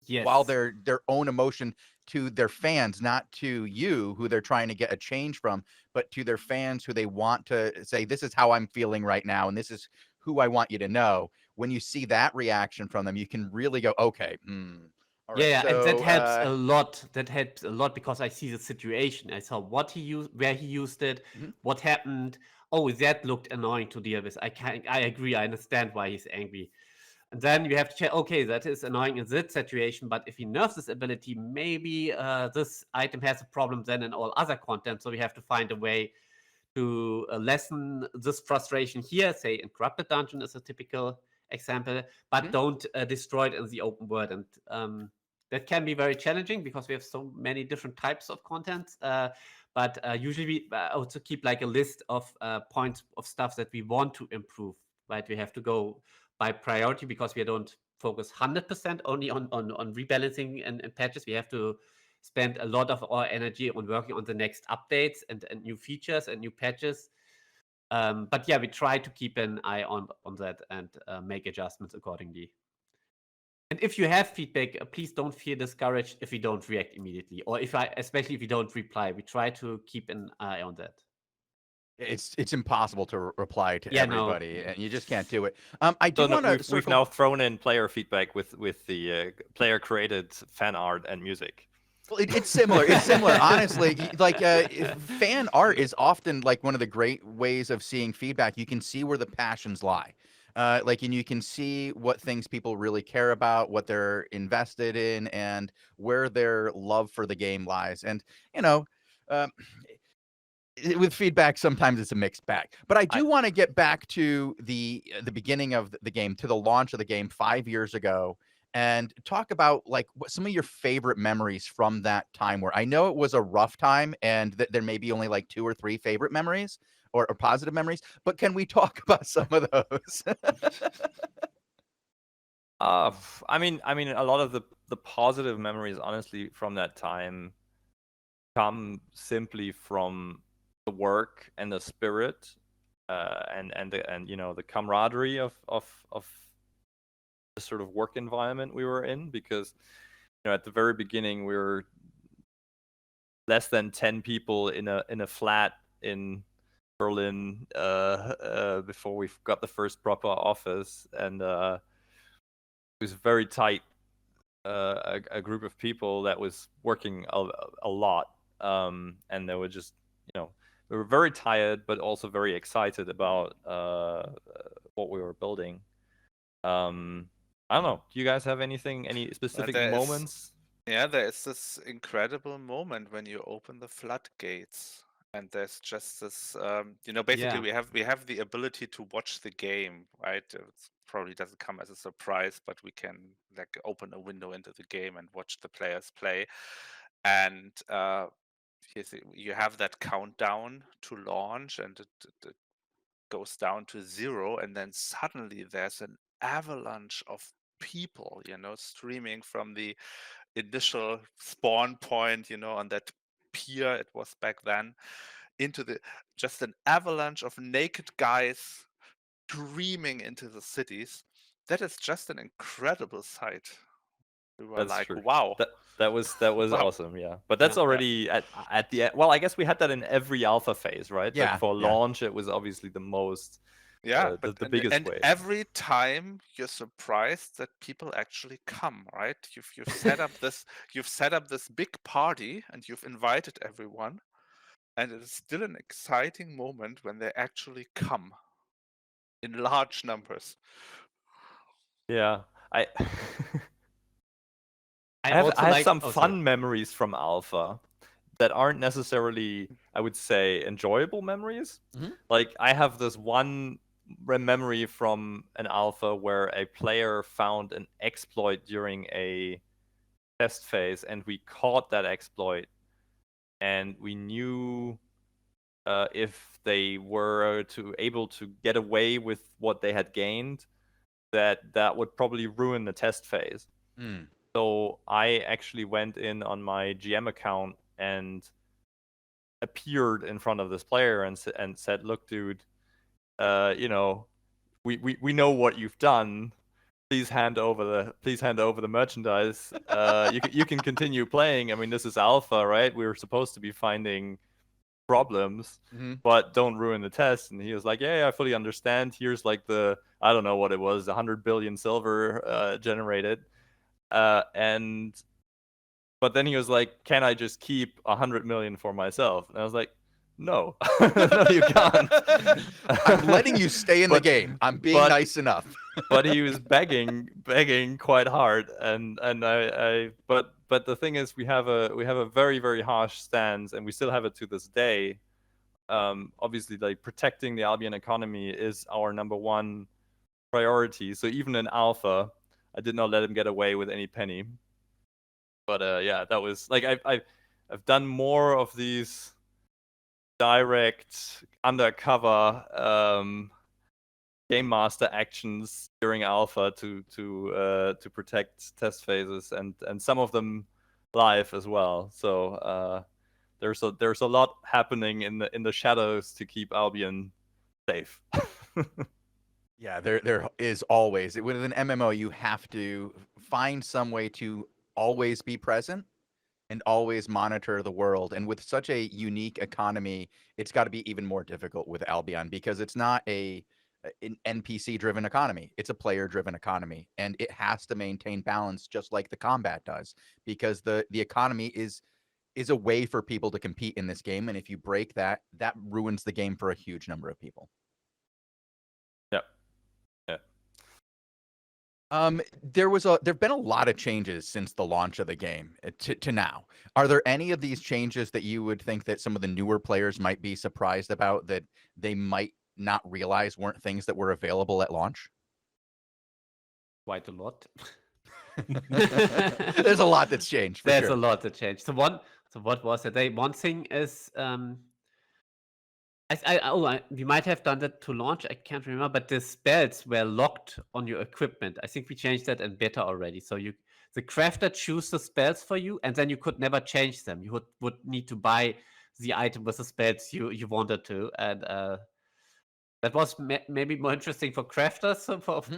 Yes. while their own emotion to their fans, not to you who they're trying to get a change from, but to their fans who they want to say, this is how I'm feeling right now and this is who I want you to know. When you see that reaction from them, you can really go, okay, all right, yeah, so, and that helps a lot. That helps a lot because I see the situation. I saw what he used, where he used it, what happened. Oh, that looked annoying to deal with. I agree. I understand why he's angry. And then you have to check, okay, that is annoying in this situation, but if he nerfs this ability, maybe this item has a problem then in all other content. So we have to find a way to lessen this frustration here. Say, in Corrupted Dungeon is a typical example, but don't destroy it in the open world. And that can be very challenging because we have so many different types of content. But usually we also keep like a list of points of stuff that we want to improve, right? We have to go by priority because we don't focus 100% only on rebalancing and patches. We have to spend a lot of our energy on working on the next updates and new features and new patches. But yeah, we try to keep an eye on that and make adjustments accordingly. And if you have feedback, please don't feel discouraged if we don't react immediately, or especially if you don't reply. We try to keep an eye on that. It's impossible to reply to everybody, and you just can't do it. I do want to. We've now thrown in player feedback with the player created fan art and music. Well, it's similar. It's similar, honestly. Like fan art is often like one of the great ways of seeing feedback. You can see where the passions lie, and you can see what things people really care about, what they're invested in, and where their love for the game lies. And with feedback, sometimes it's a mixed bag. But I do want to get back to the beginning of the game, to the launch of the game 5 years ago, and talk about like what some of your favorite memories from that time were. I know it was a rough time, and that there may be only like 2 or 3 favorite memories or positive memories. But can we talk about some of those? I mean, a lot of the positive memories, honestly, from that time, come simply from the work and the spirit, and the camaraderie of the sort of work environment we were in, because at the very beginning we were less than 10 people in a flat in Berlin before we got the first proper office, and it was very tight, a group of people that was working a lot, and they were just, we were very tired, but also very excited about what we were building. I don't know. Do you guys have any specific moments? There is this incredible moment when you open the floodgates, and there's just this. Basically, we have the ability to watch the game, right? It probably doesn't come as a surprise, but we can open a window into the game and watch the players play, and you have that countdown to launch, and it goes down to 0, and then suddenly there's an avalanche of people, streaming from the initial spawn point, on that pier it was back then, into just an avalanche of naked guys streaming into the cities. That is just an incredible sight. We were That's true. wow. That was wow. Awesome, yeah. But that's already at the end. Well, I guess we had that in every alpha phase, right? Yeah. For launch, it was obviously the most. But the biggest wave. Every time you're surprised that people actually come, right? You've set up this big party and you've invited everyone, and it is still an exciting moment when they actually come in large numbers. Yeah, I have some fun memories from alpha that aren't necessarily, I would say, enjoyable memories. Mm-hmm. Like, I have this one memory from an alpha where a player found an exploit during a test phase, and we caught that exploit, and we knew if they were able to get away with what they had gained, that would probably ruin the test phase. So I actually went in on my GM account and appeared in front of this player and said, "Look, dude, we know what you've done. Please hand over the merchandise. You can continue playing. I mean, this is alpha, right? We were supposed to be finding problems, but don't ruin the test." And he was like, "Yeah, I fully understand. Here's like I don't know what it was, 100 billion silver generated." But then he was like, "Can I just keep 100 million for myself?" And I was like, "No, no, you can't. I'm letting you stay in the game. I'm being nice enough." But he was begging quite hard, and but the thing is, we have a very, very harsh stance, and we still have it to this day. Obviously, like, protecting the Albion economy is our number one priority. So even in alpha, I did not let him get away with any penny. But yeah, that was like, I've done more of these direct undercover game master actions during alpha to protect test phases, and some of them live as well. So there's a lot happening in the shadows to keep Albion safe. Yeah, there is always, with an MMO, you have to find some way to always be present and always monitor the world. And with such a unique economy, it's got to be even more difficult with Albion, because it's not an NPC-driven economy. It's a player-driven economy, and it has to maintain balance just like the combat does, because the economy is a way for people to compete in this game. And if you break that, that ruins the game for a huge number of people. There've been a lot of changes since the launch of the game to now. Are there any of these changes that you would think that some of the newer players might be surprised about, that they might not realize weren't things that were available at launch? Quite a lot. There's a lot that's changed. There's a lot that changed. So what was it? One thing is, we might have done that to launch. I can't remember, but the spells were locked on your equipment. I think we changed that in beta already. So the crafter choose the spells for you, and then you could never change them. You would need to buy the item with the spells you wanted to, and that was maybe more interesting for crafters,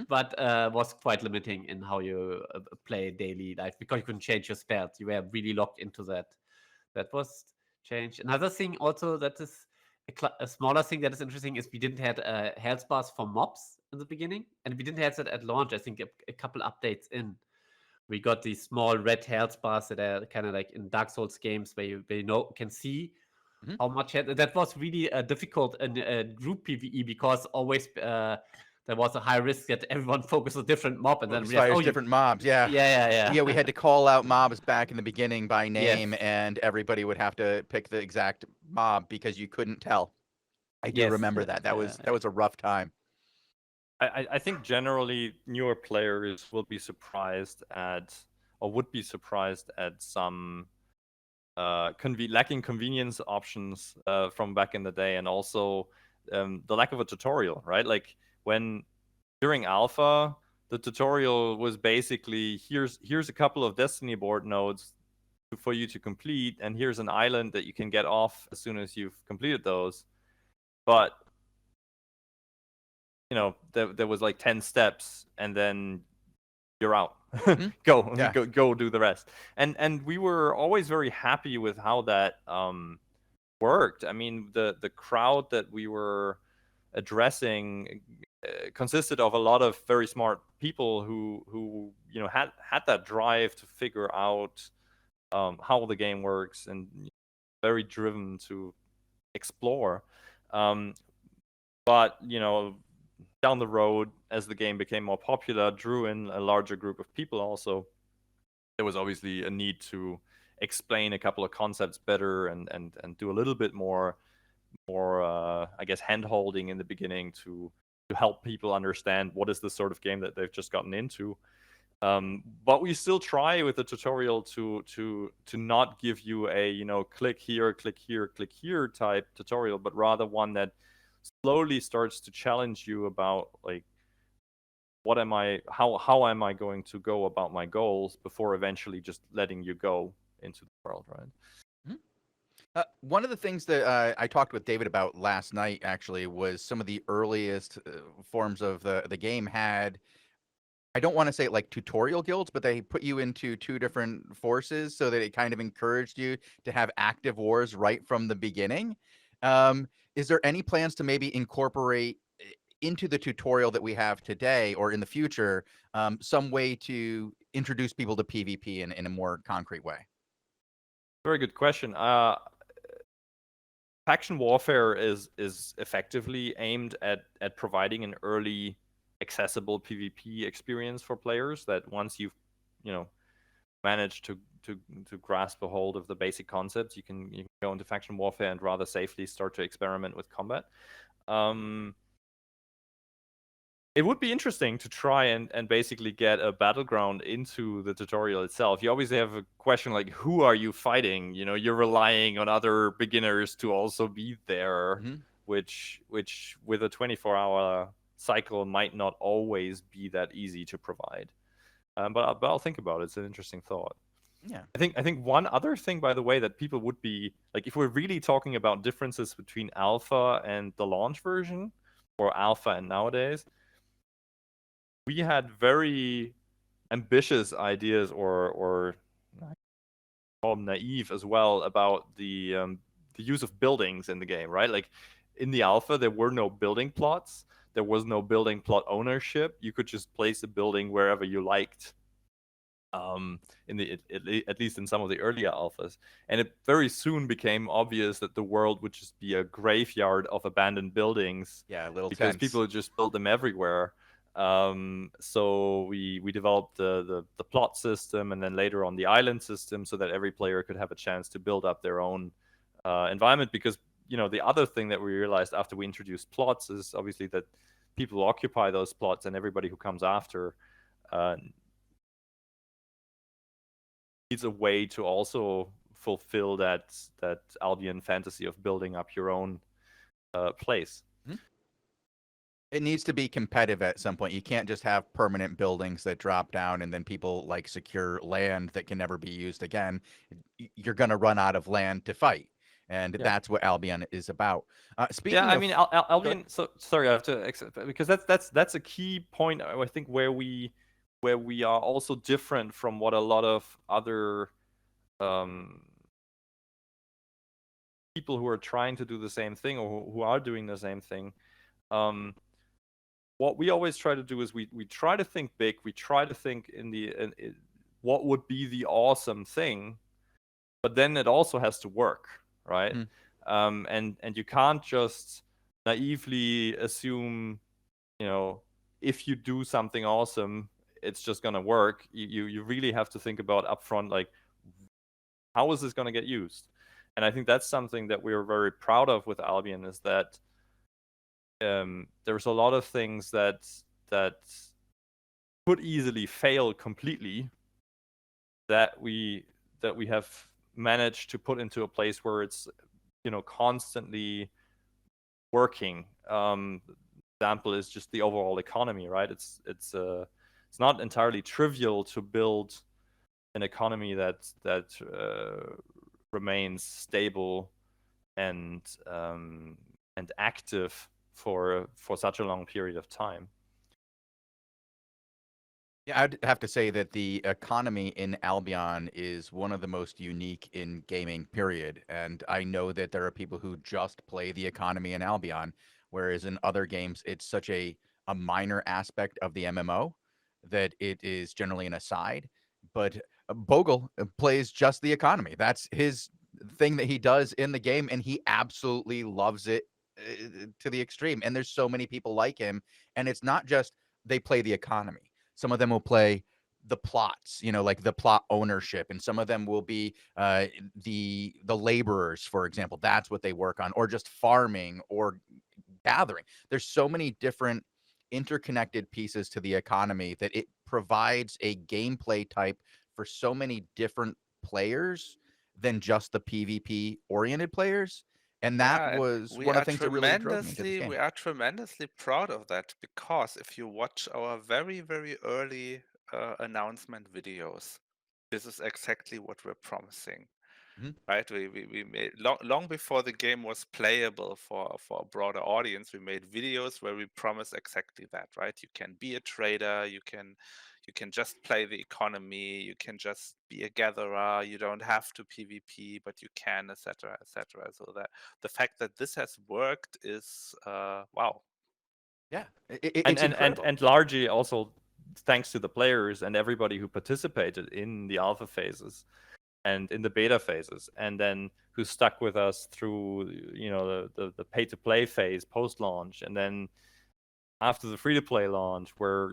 but was quite limiting in how you play daily life, because you couldn't change your spells. You were really locked into that. That was changed. Another thing also that is a smaller thing that is interesting is we didn't have health bars for mobs in the beginning, and we didn't have that at launch. I think a couple updates in, We got these small red health bars that are kind of like in Dark Souls games where you can see how much health. That was really difficult in group PvE because always there was a high risk that everyone focused on a different mob and then realized, fires different mobs. Yeah. yeah. Yeah, we had to call out mobs back in the beginning by name, Yes. and everybody would have to pick the exact mob because you couldn't tell. I do Yes, remember that. That was a rough time. I think generally newer players will be surprised at, or would be surprised at some lacking convenience options from back in the day, and also the lack of a tutorial, right? Like when during alpha, the tutorial was basically here's a couple of Destiny board nodes for you to complete, and here's an island that you can get off as soon as you've completed those. But you know, there was like 10 steps, and then you're out. Go do the rest. And we were always very happy with how that worked. I mean, the crowd that we were addressing consisted of a lot of very smart people who you know had that drive to figure out how the game works, and very driven to explore. But you know, down the road, as the game became more popular, drew in a larger group of people also, there was obviously a need to explain a couple of concepts better and do a little bit more I guess hand-holding in the beginning to help people understand what is the sort of game that they've just gotten into. But we still try with the tutorial to not give you a, you know, click here, click here type tutorial, but rather one that slowly starts to challenge you about, like, how am I going to go about my goals before eventually just letting you go into the world, right? One of the things that I talked with David about last night actually was some of the earliest forms of the game had, I don't want to say like tutorial guilds, but they put you into two different forces so that it kind of encouraged you to have active wars right from the beginning. Is there any plans to maybe incorporate into the tutorial that we have today or in the future some way to introduce people to PvP in a more concrete way? Very good question. Faction warfare is effectively aimed at providing an early accessible PvP experience for players, that once you've, you know, managed to grasp a hold of the basic concepts, you can go into faction warfare and rather safely start to experiment with combat. It would be interesting to try and basically get a battleground into the tutorial itself. You obviously have a question like, who are you fighting? You know, you're relying on other beginners to also be there, which with a 24-hour cycle might not always be that easy to provide. But I'll think about it. It's an interesting thought. Yeah. I think one other thing, by the way, that people would be like, if we're really talking about differences between alpha and the launch version, or alpha and nowadays, we had very ambitious ideas, or call them naive as well, about the use of buildings in the game, right? Like in the alpha, there were no building plots. There was no building plot ownership. You could just place a building wherever you liked. At least in some of the earlier alphas, and it very soon became obvious that the world would just be a graveyard of abandoned buildings. Yeah, little because tents. people just built them everywhere. So we developed the plot system, and then later on the island system, so that every player could have a chance to build up their own environment. Because, you know, the other thing that we realized after we introduced plots is obviously that people occupy those plots, and everybody who comes after needs a way to also fulfill that Albion fantasy of building up your own place. It needs to be competitive at some point. You can't just have permanent buildings that drop down and then people like secure land that can never be used again. You're going to run out of land to fight. And that's what Albion is about. Speaking I of... mean, Albion. So sorry, I have to, because that's a key point. I think where we are also different from what a lot of other people who are trying to do the same thing, or who are doing the same thing. What we always try to do is we try to think big. We try to think in what would be the awesome thing, but then it also has to work, right? And you can't just naively assume, if you do something awesome, it's just gonna work. You really have to think about upfront, like, how is this gonna get used? And I think that's something that we're very proud of with Albion, is that there's a lot of things that could easily fail completely, that we have managed to put into a place where it's constantly working. Example is just the overall economy, right? It's not entirely trivial to build an economy that remains stable and active for such a long period of time. Yeah, I'd have to say that the economy in Albion is one of the most unique in gaming, period. And I know that there are people who just play the economy in Albion, whereas in other games, it's such a minor aspect of the MMO that it is generally an aside. But Bogle plays just the economy. That's his thing that he does in the game, and he absolutely loves it to the extreme. And there's so many people like him, and it's not just they play the economy. Some of them will play the plots, like the plot ownership, and some of them will be the laborers, for example. That's what they work on, or just farming or gathering. There's so many different interconnected pieces to the economy that it provides a gameplay type for so many different players than just the PvP oriented players. And that Yeah, and was we one of are the things that really drove me into this game. tremendously proud of that, because if you watch our very, very early announcement videos, this is exactly what we're promising. Mhm. Right, we made long before the game was playable for a broader audience. We made videos where we promise exactly that. Right, you can be a trader, you can just play the economy, you can just be a gatherer, you don't have to PvP, but you can, etc., etc. So that the fact that this has worked is wow. Yeah, it's incredible. And largely also thanks to the players and everybody who participated in the alpha phases and in the beta phases, and then who stuck with us through the pay to play phase post launch, and then after the free to play launch, where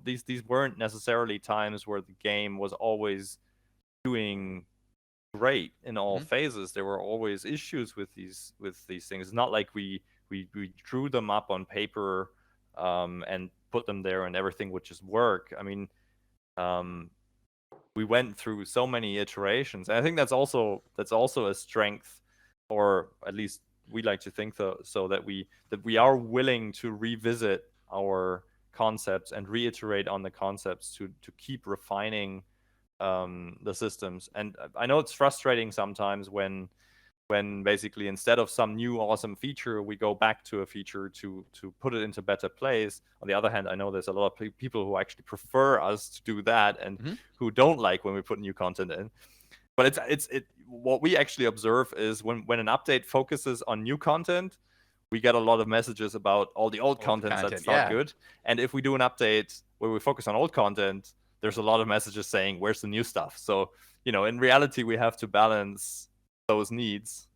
these weren't necessarily times where the game was always doing great in all phases. There were always issues with these things. It's not like we drew them up on paper and put them there and everything would just work. I mean, we went through so many iterations, and I think that's also a strength, or at least we like to think so that we are willing to revisit our concepts and reiterate on the concepts to keep refining the systems. And I know it's frustrating sometimes when basically instead of some new awesome feature, we go back to a feature to put it into better place. On the other hand, I know there's a lot of people who actually prefer us to do that, and who don't like when we put new content in. But it's what we actually observe is when an update focuses on new content, we get a lot of messages about all the old content that's not good. And if we do an update where we focus on old content, there's a lot of messages saying, where's the new stuff? So, in reality, we have to balance those needs.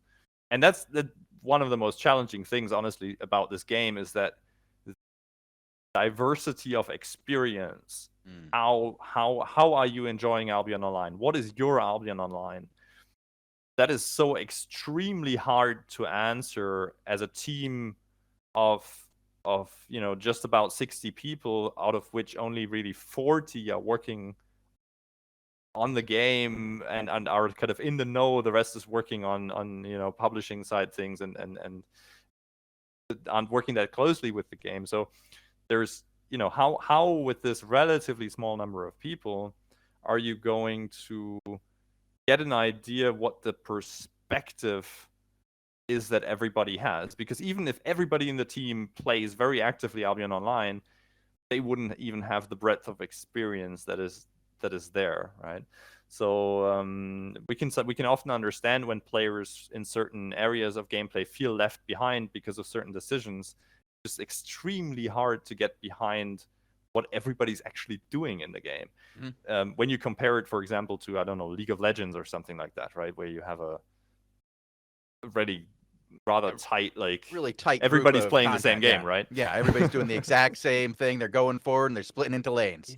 And that's one of the most challenging things, honestly, about this game, is that the diversity of experience. How are you enjoying Albion Online? What is your Albion Online? That is so extremely hard to answer as a team of just about 60 people, out of which only really 40 are working on the game and are kind of in the know. The rest is working on publishing side things and aren't working that closely with the game. So there's how with this relatively small number of people are you going to get an idea what the perspective is that everybody has? Because even if everybody in the team plays very actively Albion Online, they wouldn't even have the breadth of experience that is there, right? So we can often understand when players in certain areas of gameplay feel left behind because of certain decisions. It's extremely hard to get behind what everybody's actually doing in the game. Mhm. When you compare it, for example, to, I don't know, League of Legends or something like that, right, where you have a really rather tight, like, Really tight. everybody's group of playing the same content, game, right? Yeah, everybody's doing the exact same thing. They're going forward and they're splitting into lanes.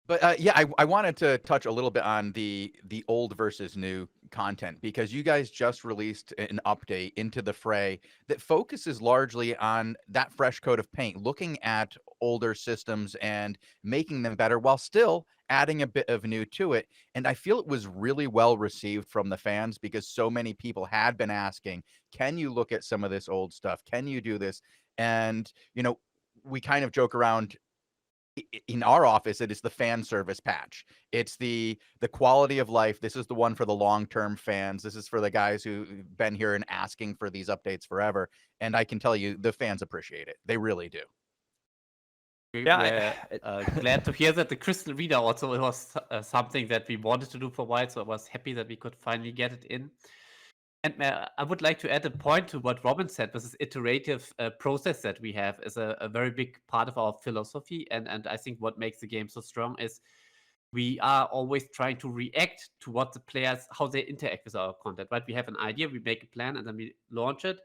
But yeah, I wanted to touch a little bit on the old versus new content, because you guys just released an update into the fray that focuses largely on that fresh coat of paint, looking at older systems and making them better while still adding a bit of new to it. And I feel it was really well received from the fans, because so many people had been asking, can you look at some of this old stuff? Can you do this? And, you know, we kind of joke around in our office, it is the fan service patch. It's the quality of life. This is the one for the long-term fans. This is for the guys who've been here and asking for these updates forever. And I can tell you, the fans appreciate it. They really do. Yeah, We're glad to hear that. The Crystal Reader also, it was something that we wanted to do for a while, so I was happy that we could finally get it in. And I would like to add a point to what Robin said. This iterative process that we have is a very big part of our philosophy. And I think what makes the game so strong is we are always trying to react to what the players, how they interact with our content, right? We have an idea, we make a plan, and then we launch it.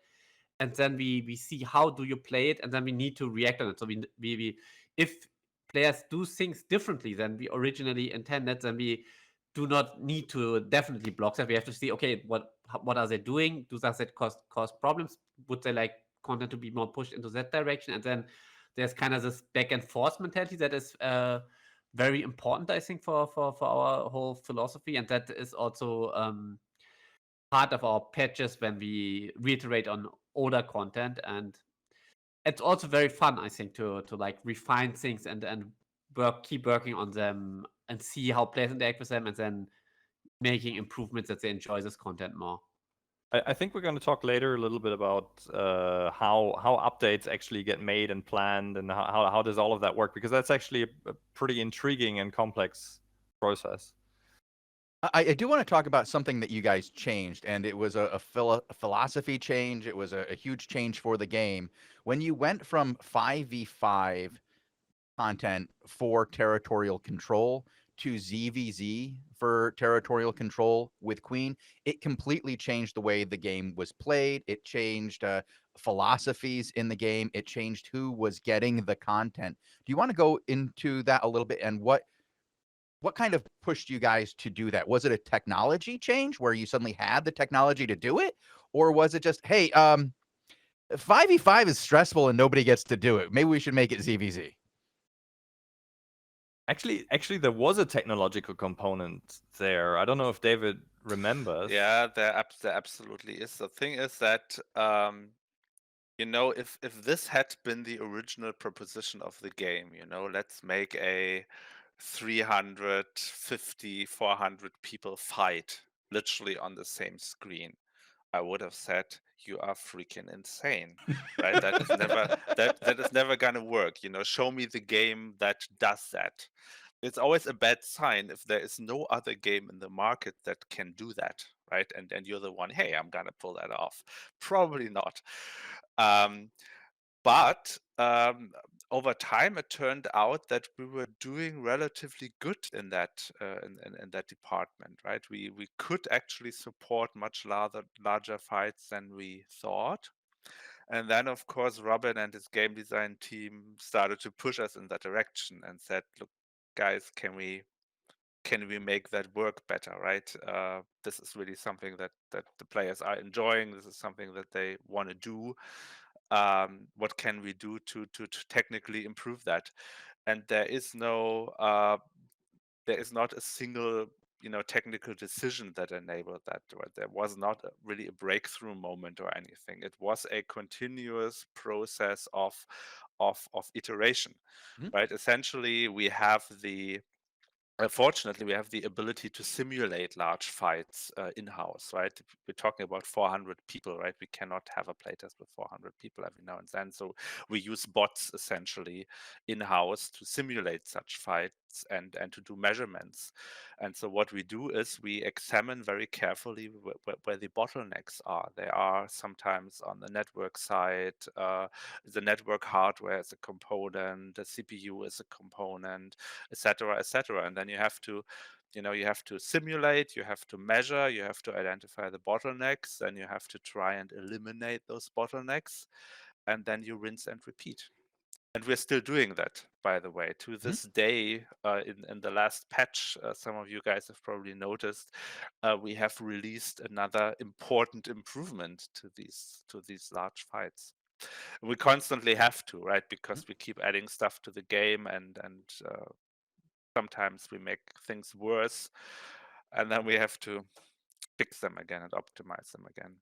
And then we see how do you play it, and then we need to react on it. So we if players do things differently than we originally intended, then we do not need to definitely block that. We have to see, okay, what are they doing? Does that cause problems? Would they like content to be more pushed into that direction? And then there's kind of this back and forth mentality that is very important, I think, for our whole philosophy. And that is also part of our patches when we reiterate on older content. And it's also very fun, I think, to like refine things and keep working on them and see how players interact with them, and then making improvements that they enjoy this content more. I think we're going to talk later a little bit about how updates actually get made and planned, and how does all of that work, because that's actually a pretty intriguing and complex process. I do want to talk about something that you guys changed, and it was a philosophy change. It was a huge change for the game. When you went from 5v5 content for territorial control to ZVZ for territorial control with Queen, it completely changed the way the game was played. It changed philosophies in the game. It changed who was getting the content. Do you want to go into that a little bit, and what kind of pushed you guys to do that? Was it a technology change where you suddenly had the technology to do it? Or was it just, hey, 5v5 is stressful and nobody gets to do it. Maybe we should make it ZVZ. Actually, there was a technological component there. I don't know if David remembers. Yeah, there absolutely is. The thing is that you know, if this had been the original proposition of the game, you know, let's make a 350, 400 people fight literally on the same screen, I would have said, you are freaking insane, right? That is never that is never gonna work. You know, show me the game that does that. It's always a bad sign if there is no other game in the market that can do that, right? And you're the one, hey, I'm gonna pull that off. Probably not. But over time, it turned out that we were doing relatively good in that in that department, right? We could actually support much larger fights than we thought. And then, of course, Robin and his game design team started to push us in that direction and said, "Look, guys, can we make that work better, right? This is really something that the players are enjoying. This is something that they want to do. What can we do to technically improve that?" And there is not a single technical decision that enabled that. Right? There was not really a breakthrough moment or anything. It was a continuous process of iteration. Mhm. Right? Essentially, we have fortunately, we have the ability to simulate large fights in-house, right? We're talking about 400 people, right? We cannot have a playtest with 400 people every now and then. So we use bots essentially in-house to simulate such fights tests and to do measurements. And so what we do is we examine very carefully where the bottlenecks are. They are sometimes on the network side, the network hardware is a component, the CPU is a component, etc., etc. And then you have to simulate, you have to measure, you have to identify the bottlenecks, and you have to try and eliminate those bottlenecks, and then you rinse and repeat. And we're still doing that, by the way, to this day. In the last patch, some of you guys have probably noticed, we have released another important improvement to these large fights. We constantly have to, right? Because we keep adding stuff to the game, and sometimes we make things worse, and then we have to fix them again and optimize them again.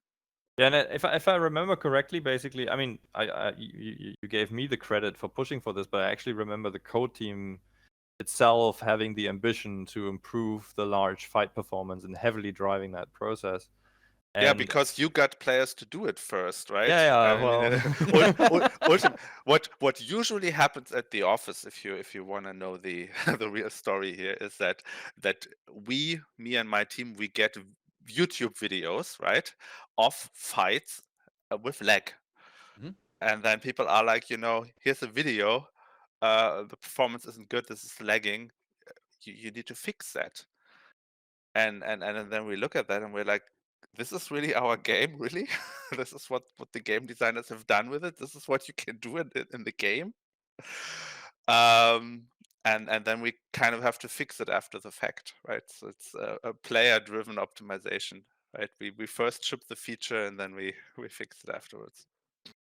Yeah, and if I remember correctly, basically, I mean, you gave me the credit for pushing for this, but I actually remember the code team itself having the ambition to improve the large fight performance and heavily driving that process. Yeah, And because you got players to do it first, right? Yeah, What usually happens at the office, if you want to know the the real story here, is that me and my team, we get YouTube videos, right, of fights with lag, and then people are like, here's a video, the performance isn't good, this is lagging, you need to fix that. And then we look at that and we're like, this is really our game, really? This is what the game designers have done with it. This is what you can do in the game. And then we kind of have to fix it after the fact, right? So it's a player-driven optimization, right? We first ship the feature and then we fix it afterwards.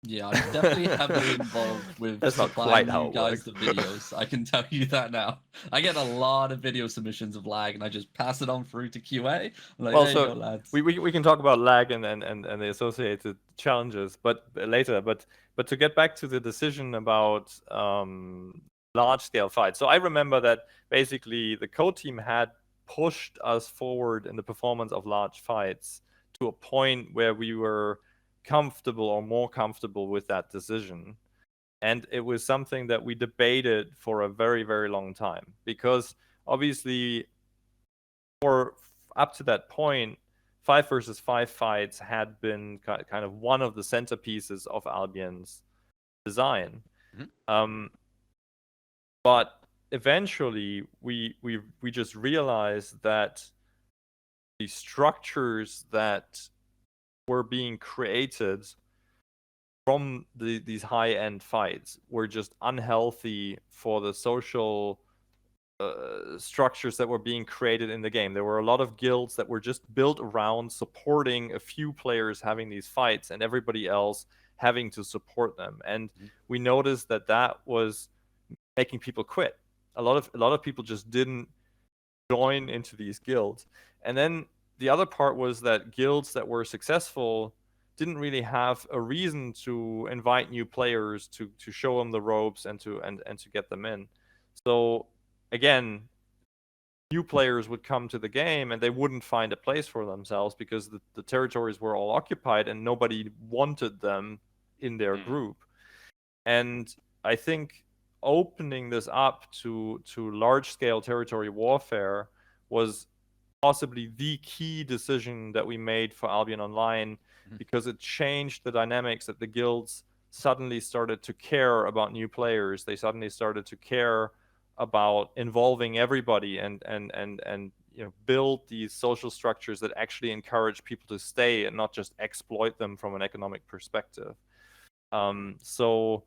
Yeah, I'm definitely heavily involved with That's not supplying quite how you it guys works. the videos. I can tell you that now. I get a lot of video submissions of lag, and I just pass it on through to QA. I'm like, Well, there so you go, lads. we can talk about lag and the associated challenges, but later. But to get back to the decision about large scale fights. So I remember that basically the code team had pushed us forward in the performance of large fights to a point where we were comfortable or more comfortable with that decision. And it was something that we debated for a very, very long time, because obviously for up to that point, 5 versus 5 fights had been kind of one of the centerpieces of Albion's design. But eventually we just realized that the structures that were being created from these high-end fights were just unhealthy for the social structures that were being created in the game. There were a lot of guilds that were just built around supporting a few players having these fights and everybody else having to support them. And we noticed that was making people quit. A lot of people just didn't join into these guilds. And then the other part was that guilds that were successful didn't really have a reason to invite new players to show them the ropes and to get them in. So again, new players would come to the game and they wouldn't find a place for themselves because the territories were all occupied and nobody wanted them in their group. And I think opening this up to large-scale territory warfare was possibly the key decision that we made for Albion Online, because it changed the dynamics that the guilds suddenly started to care about new players. They suddenly started to care about involving everybody and build these social structures that actually encourage people to stay and not just exploit them from an economic perspective. So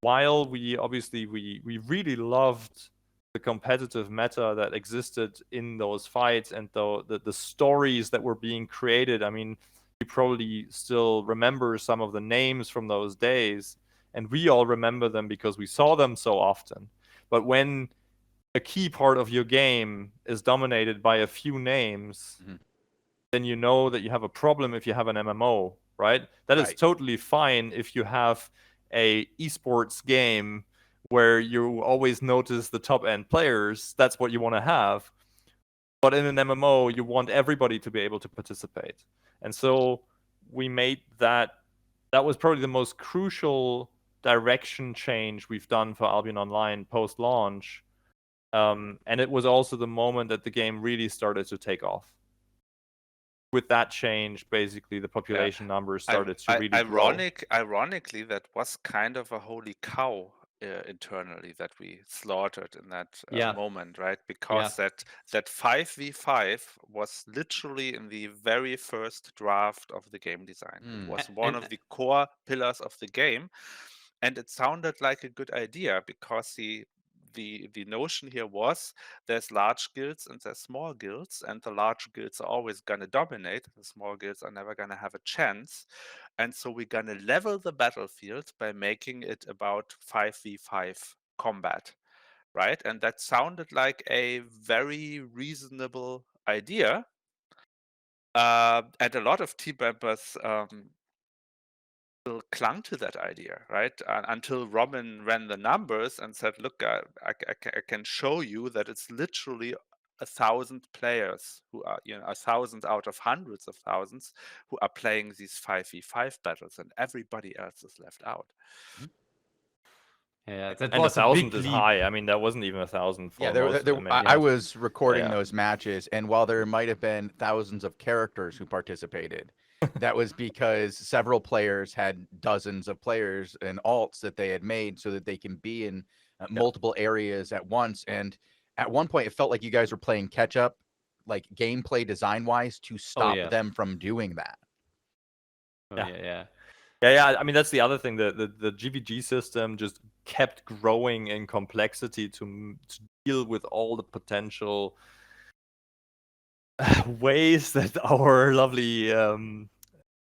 while we really loved the competitive meta that existed in those fights and the stories that were being created, I mean, you probably still remember some of the names from those days, and we all remember them because we saw them so often. But when a key part of your game is dominated by a few names, then you know that you have a problem if you have an MMO, right? That is totally fine if you have a esports game where you always notice the top end players. That's what you want to have. But in an MMO, you want everybody to be able to participate. And so we made that was probably the most crucial direction change we've done for Albion Online post-launch, And it was also the moment that the game really started to take off. With that change, basically the population numbers started to really grow. Ironically, that was kind of a holy cow internally that we slaughtered in that moment, right? Because that 5v5 was literally in the very first draft of the game design. It was one of the core pillars of the game, and it sounded like a good idea because the notion here was there's large guilds and there's small guilds, and the large guilds are always going to dominate. The small guilds are never going to have a chance. And so we're going to level the battlefield by making it about 5v5 combat, right? And that sounded like a very reasonable idea. And a lot of team members still clung to that idea, right? Until Robin ran the numbers and said, look, I can show you that it's literally 1,000 players who are, 1,000 out of hundreds of thousands who are playing these 5v5 battles, and everybody else is left out. Yeah, that And was a 1,000 big is leap. high. I mean, that wasn't even 1,000 for Yeah, most. I was recording Yeah. those matches, and while there might have been thousands of characters who participated, that was because several players had dozens of players and alts that they had made so that they can be in multiple areas at once. And at one point, it felt like you guys were playing catch up, like gameplay design wise, to stop them from doing that. Yeah. I mean, that's the other thing. The GVG system just kept growing in complexity to deal with all the potential ways that our lovely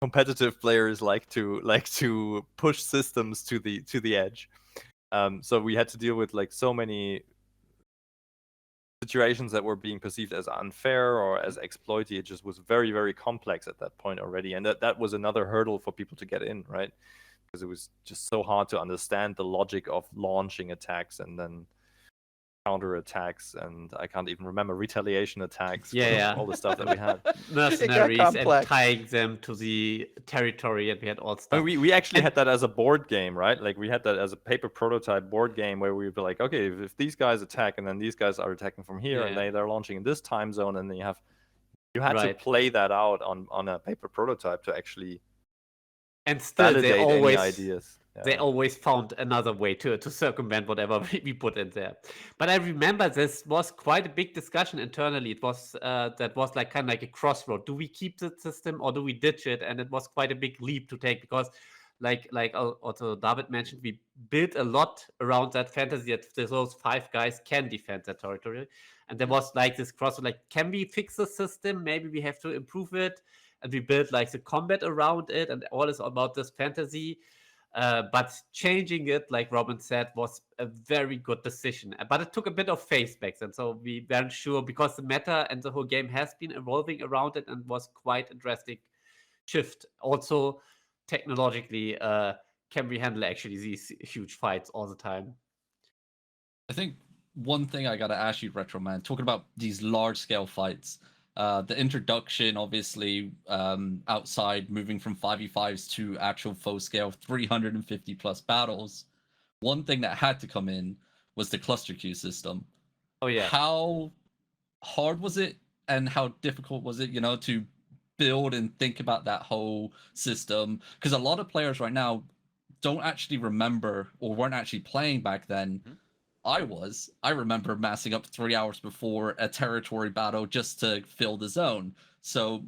competitive players like to push systems to the edge. So we had to deal with like so many situations that were being perceived as unfair or as exploity. It just was very, very complex at that point already, and that was another hurdle for people to get in, right? Because it was just so hard to understand the logic of launching attacks and then counter attacks, and I can't even remember retaliation attacks. All the stuff that we had. Mercenaries and tying them to the territory, and we had all stuff. We actually had that as a board game, right? Like we had that as a paper prototype board game where we'd be like, okay, if these guys attack and then these guys are attacking from here and they're launching in this time zone, and then you had to play that out on a paper prototype to actually validate any ideas. They always found another way to circumvent whatever we put in there. But I remember this was quite a big discussion internally. It was that was like kind of like a crossroad. Do we keep the system or do we ditch it? And it was quite a big leap to take because, like also David mentioned, we built a lot around that fantasy that those 5 guys can defend that territory. And there was like this crossroad, like, can we fix the system? Maybe we have to improve it. And we built like the combat around it, and all is about this fantasy. But changing it, like Robin said, was a very good decision. But it took a bit of faith back then, so we weren't sure because the meta and the whole game has been evolving around it and was quite a drastic shift. Also, technologically, can we handle actually these huge fights all the time? I think one thing I gotta ask you, Retro Man, talking about these large-scale fights. The introduction, obviously, outside moving from 5v5s to actual full scale 350 plus battles. One thing that had to come in was the cluster queue system. Oh yeah. How hard was it, and how difficult was it, to build and think about that whole system? Because a lot of players right now don't actually remember or weren't actually playing back then. I remember massing up 3 hours before a territory battle just to fill the zone. So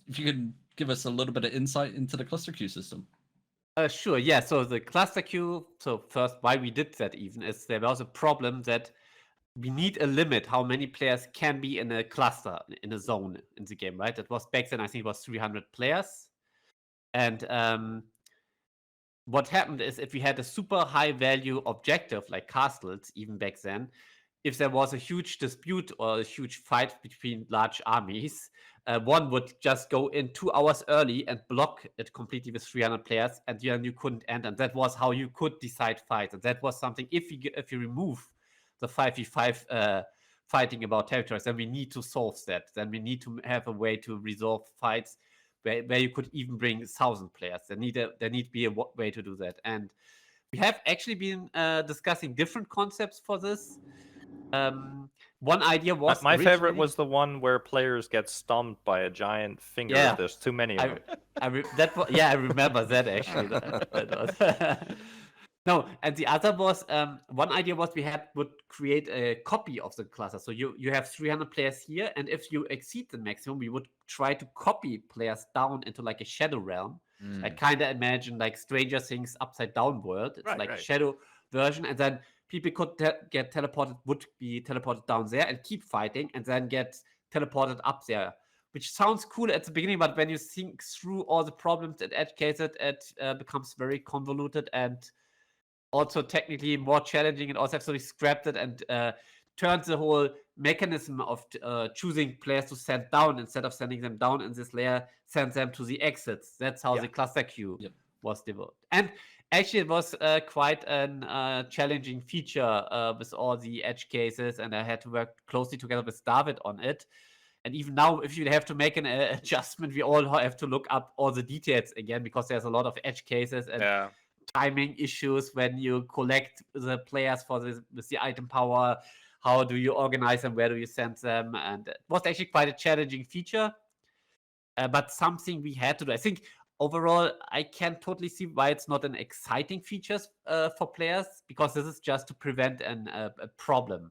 if you could give us a little bit of insight into the cluster queue system. Sure, yeah. So the cluster queue, so first, why we did that even is there was a problem that we need a limit how many players can be in a cluster, in a zone in the game, right? It was back then, I think it was 300 players. And what happened is if we had a super high value objective like castles, even back then, if there was a huge dispute or a huge fight between large armies, one would just go in 2 hours early and block it completely with 300 players, and then you couldn't enter. And that was how you could decide fights. And that was something, if you remove the 5v5 fighting about territories, then we need to solve that. Then we need to have a way to resolve fights where you could even bring 1,000 players. There need to be a way to do that. And we have actually been discussing different concepts for this. One idea was My favorite originally- was the one where players get stomped by a giant finger Yeah. if there's too many of them. I remember that actually. That was no, and the other was one idea was we would create a copy of the cluster. So you have 300 players here, and if you exceed the maximum, we would try to copy players down into like a shadow realm. I kind of imagine like Stranger Things upside down world. It's Right, like a right. shadow version, and then people could get teleported, would be teleported down there and keep fighting, and then get teleported up there. Which sounds cool at the beginning, but when you think through all the problems and edge cases, it becomes very convoluted and also technically more challenging, and also actually scrapped it and turned the whole mechanism of choosing players to send down instead of sending them down in this layer, send them to the exits. That's how the cluster queue was developed. And actually, it was quite a challenging feature with all the edge cases, and I had to work closely together with David on it. And even now, if you have to make an adjustment, we all have to look up all the details again, because there's a lot of edge cases and timing issues when you collect the players with the item power. How do you organize them? Where do you send them? And it was actually quite a challenging feature, but something we had to do. I think overall, I can totally see why it's not an exciting feature for players, because this is just to prevent a problem.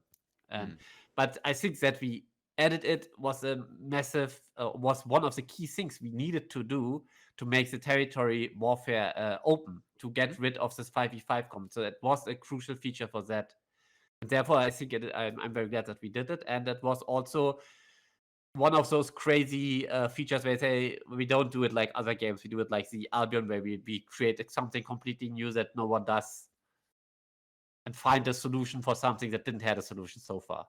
But I think that we added it was a massive, was one of the key things we needed to do to make the territory warfare open, to get rid of this 5v5 comment. So it was a crucial feature for that. And therefore, I think I'm very glad that we did it. And that was also one of those crazy features where they say we don't do it like other games. We do it like the Albion, where we create something completely new that no one does and find a solution for something that didn't have a solution so far.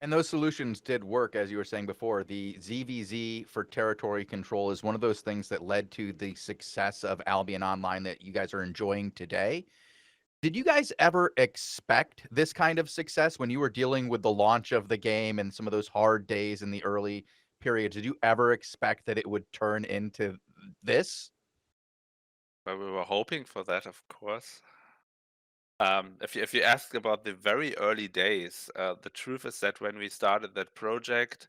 And those solutions did work, as you were saying before. The ZVZ for territory control is one of those things that led to the success of Albion Online that you guys are enjoying today. Did you guys ever expect this kind of success when you were dealing with the launch of the game and some of those hard days in the early periods? Did you ever expect that it would turn into this? Well, we were hoping for that, of course. If you ask about the very early days, the truth is that when we started that project,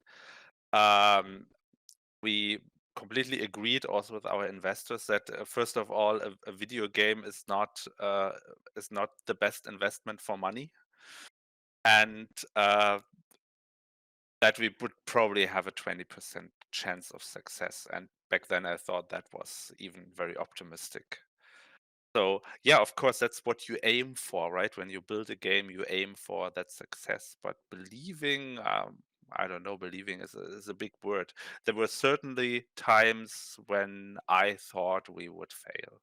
we completely agreed also with our investors that first of all, a video game is not the best investment for money, and that we would probably have a 20% chance of success. And back then, I thought that was even very optimistic. So yeah, of course, that's what you aim for, right? When you build a game, you aim for that success. But believing, I don't know, believing is a big word. There were certainly times when I thought we would fail,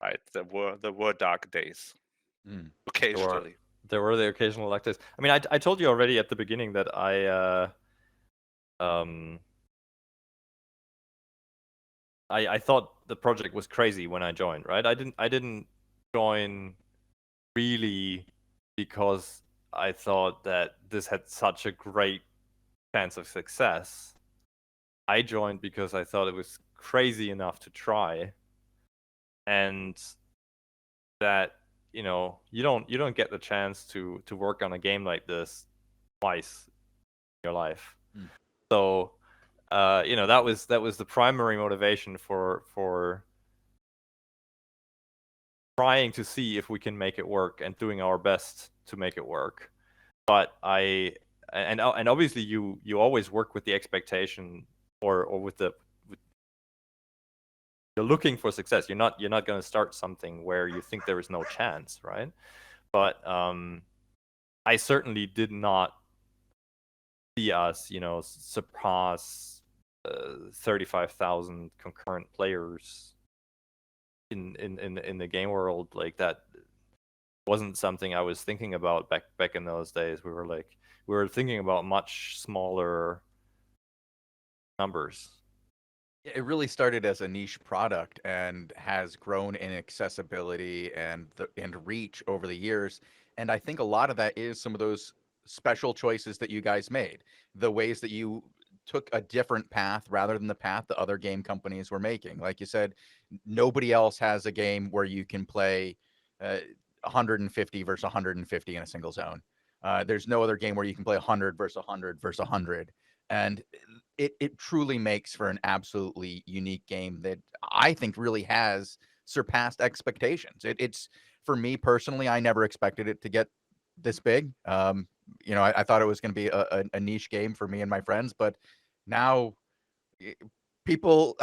right? There were dark days, occasionally. There were the occasional like this. I mean, I told you already at the beginning that I thought the project was crazy when I joined, right? I didn't join really because I thought that this had such a great chance of success. I joined because I thought it was crazy enough to try, and that you don't get the chance to work on a game like this twice in your life. So that was the primary motivation for trying to see if we can make it work and doing our best to make it work. But and obviously you always work with the expectation or with you're looking for success. You're not going to start something where you think there is no chance, right? But I certainly did not see us, surpass 35,000 concurrent players in the game world. Like, that wasn't something I was thinking about back in those days. We were thinking about much smaller numbers. It really started as a niche product and has grown in accessibility and reach over the years. And I think a lot of that is some of those special choices that you guys made, the ways that you took a different path rather than the path that other game companies were making. Like you said, nobody else has a game where you can play 150 versus 150 in a single zone. There's no other game where you can play 100 versus 100 versus 100. And it truly makes for an absolutely unique game that I think really has surpassed expectations. It's for me personally, I never expected it to get this big. I thought it was going to be a niche game for me and my friends, but now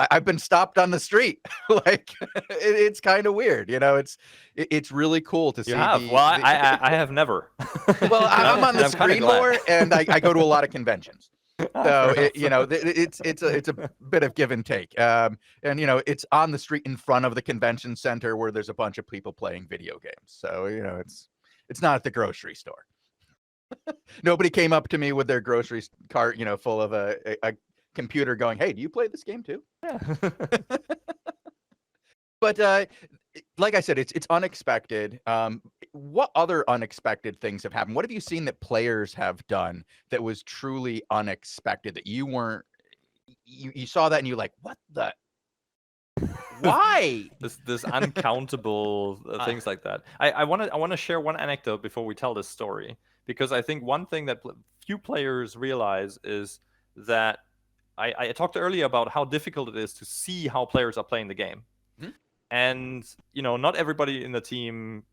I've been stopped on the street. Like it's kind of weird, it's really cool to see. You have? Well, I have never. Well, I'm on the screen more, and I go to a lot of conventions. So it's a bit of give and take. And it's on the street in front of the convention center where there's a bunch of people playing video games. So it's not at the grocery store. Nobody came up to me with their grocery cart, full of a computer going, "Hey, do you play this game too?" Yeah. But like I said, it's unexpected. What other unexpected things have happened? What have you seen that players have done that was truly unexpected that you weren't? You saw that and you're like, "What the? Why?" This uncountable things like that. I want to share one anecdote before we tell this story, because I think one thing that few players realize is that I talked earlier about how difficult it is to see how players are playing the game. Mm-hmm. And not everybody in the team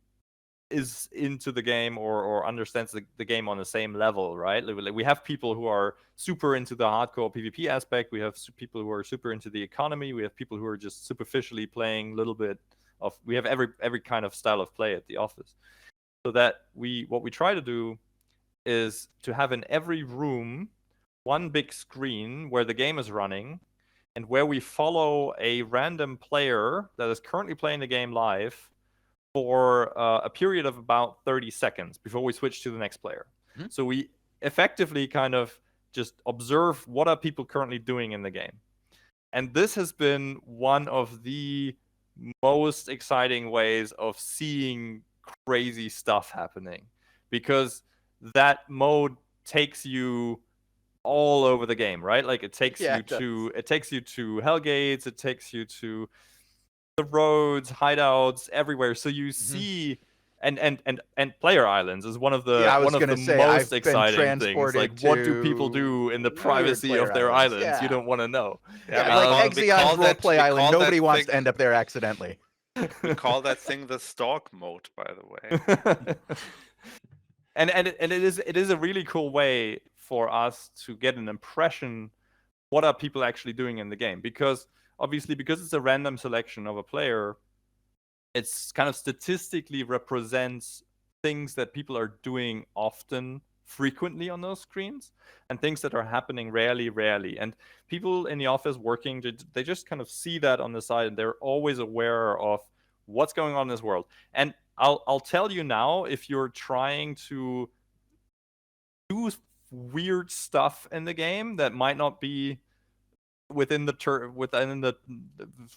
is into the game or understands the game on the same level, right? Like we have people who are super into the hardcore PvP aspect. We have people who are super into the economy. We have people who are just superficially playing a little bit of. We have every kind of style of play at the office. So that what we try to do is to have in every room one big screen where the game is running, and where we follow a random player that is currently playing the game live for a period of about 30 seconds before we switch to the next player. Mm-hmm. So we effectively kind of just observe what are people currently doing in the game. And this has been one of the most exciting ways of seeing crazy stuff happening, because that mode takes you all over the game, right? Like it takes you to Hellgates, it takes you to the roads, hideouts, everywhere. So you see and player islands is one of the most exciting things. Like what do people do in the privacy of their islands? Yeah. You don't want to know. Yeah, like Exion's roleplay island. Nobody wants to end up there accidentally. We call that thing the stalk mode, by the way. And it is a really cool way for us to get an impression what are people actually doing in the game, because obviously because it's a random selection of a player, it's kind of statistically represents things that people are doing often, frequently on those screens, and things that are happening rarely. And people in the office working, they just kind of see that on the side, and they're always aware of what's going on in this world. And I'll tell you now, if you're trying to do weird stuff in the game that might not be within the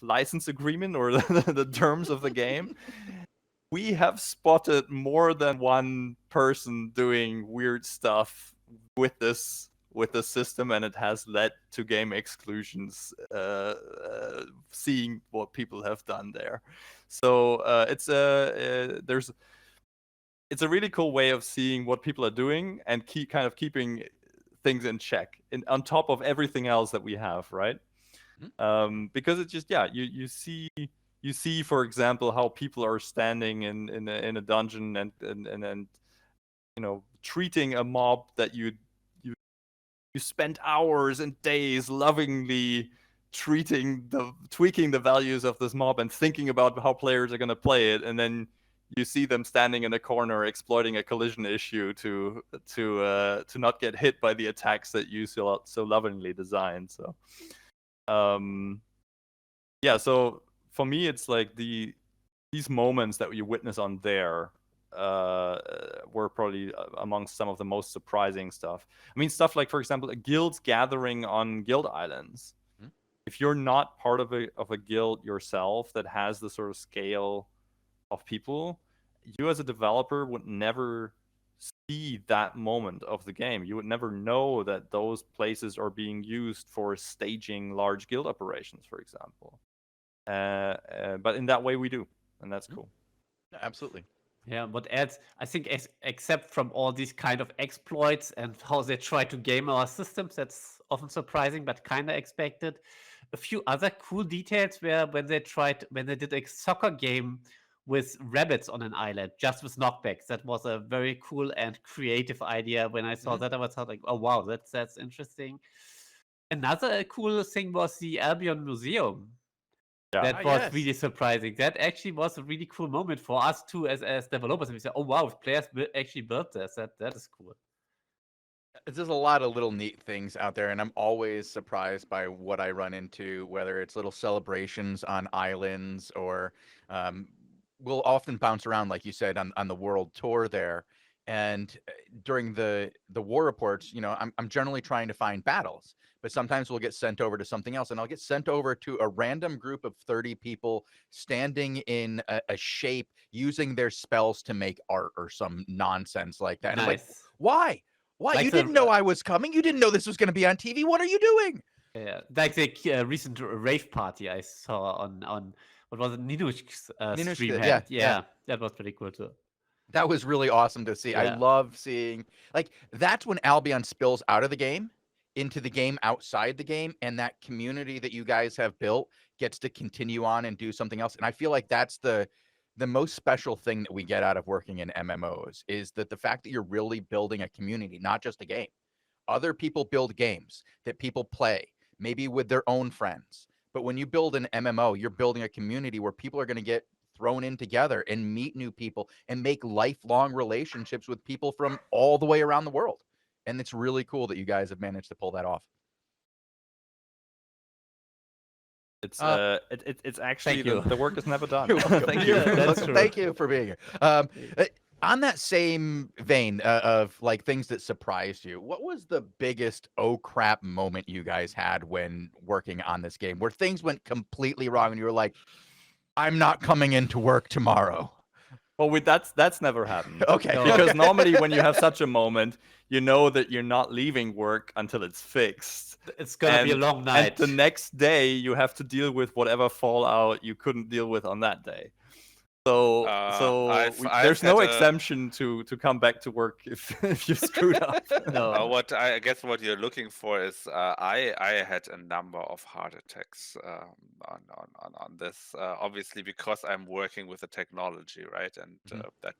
license agreement or the terms of the game, we have spotted more than one person doing weird stuff with this system, and it has led to game exclusions, seeing what people have done there. So it's a really cool way of seeing what people are doing and keeping things in check, on top of everything else that we have, right? Mm-hmm. Because it's just you see, for example, how people are standing in a dungeon and treating a mob that you spent hours and days lovingly tweaking the values of this mob and thinking about how players are going to play it, and then you see them standing in a corner exploiting a collision issue to not get hit by the attacks that you so lovingly designed. So so for me it's like these moments that you witness on there were probably amongst some of the most surprising stuff. I mean, stuff like, for example, guilds gathering on guild islands. Mm-hmm. If you're not part of a guild yourself that has the sort of scale of people, you as a developer would never see that moment of the game. You would never know that those places are being used for staging large guild operations, for example. But in that way we do, and that's cool. Absolutely. Yeah, what adds, I think, except from all these kind of exploits and how they try to game our systems, that's often surprising but kind of expected. A few other cool details were when they did a soccer game with rabbits on an island, just with knockbacks. That was a very cool and creative idea. When I saw that, I was like, oh wow, that's interesting. Another cool thing was the Albion Museum. Yeah. That was yes. really surprising. That actually was a really cool moment for us too, as developers. And we said, "Oh wow, players actually built this. That is cool." There's a lot of little neat things out there, and I'm always surprised by what I run into, whether it's little celebrations on islands or um, we'll often bounce around, like you said, on the world tour there. And during the war reports, I'm generally trying to find battles, but sometimes we'll get sent over to something else, and I'll get sent over to a random group of 30 people standing in a shape using their spells to make art or some nonsense like that. And I'm like, Nice. why? Why? Like You the- didn't know I was coming. You didn't know this was going to be on TV. What are you doing? Yeah, like the recent rave party I saw on what was it, Ninush's Ninush stream did, had. yeah. Yeah, that was pretty cool too. That was really awesome to see. I Yeah. love seeing, like, that's when Albion spills out of the game into the game outside the game, and that community that you guys have built gets to continue on and do something else. And I feel like that's the most special thing that we get out of working in MMOs is that the fact that you're really building a community, not just a game. Other people build games that people play, maybe with their own friends. But when you build an MMO, you're building a community where people are going to get thrown in together and meet new people and make lifelong relationships with people from all the way around the world. And it's really cool that you guys have managed to pull that off. It's it's thank actually you. the work is never done. You're welcome. Thank You're you. That's welcome. true. Thank you for being here. On that same vein of like things that surprised you, what was the biggest oh crap moment you guys had when working on this game where things went completely wrong and you were like, I'm not coming into work tomorrow? Well, that's never happened. Okay. No. Because normally when you have such a moment, you know that you're not leaving work until it's fixed. It's gonna be a And- long night. And the next day you have to deal with whatever fallout you couldn't deal with on that day. So I've there's no had a- exemption to come back to work if you screwed up. No. What I guess what you're looking for is I had a number of heart attacks on this, obviously because I'm working with the technology, right? And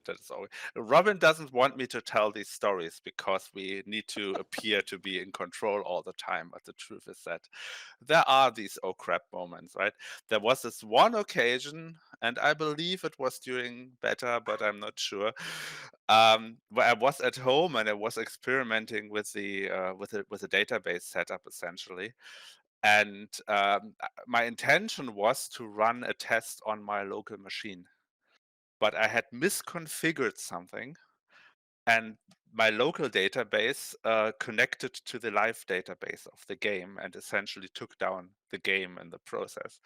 that's always Robin doesn't want me to tell these stories because we need to appear to be in control all the time. But the truth is that there are these oh crap moments, right? There was this one occasion, and I believe it was during beta, but I'm not sure. Where I was at home and I was experimenting with the database setup essentially, and my intention was to run a test on my local machine, but I had misconfigured something, and my local database connected to the live database of the game and essentially took down the game in the process.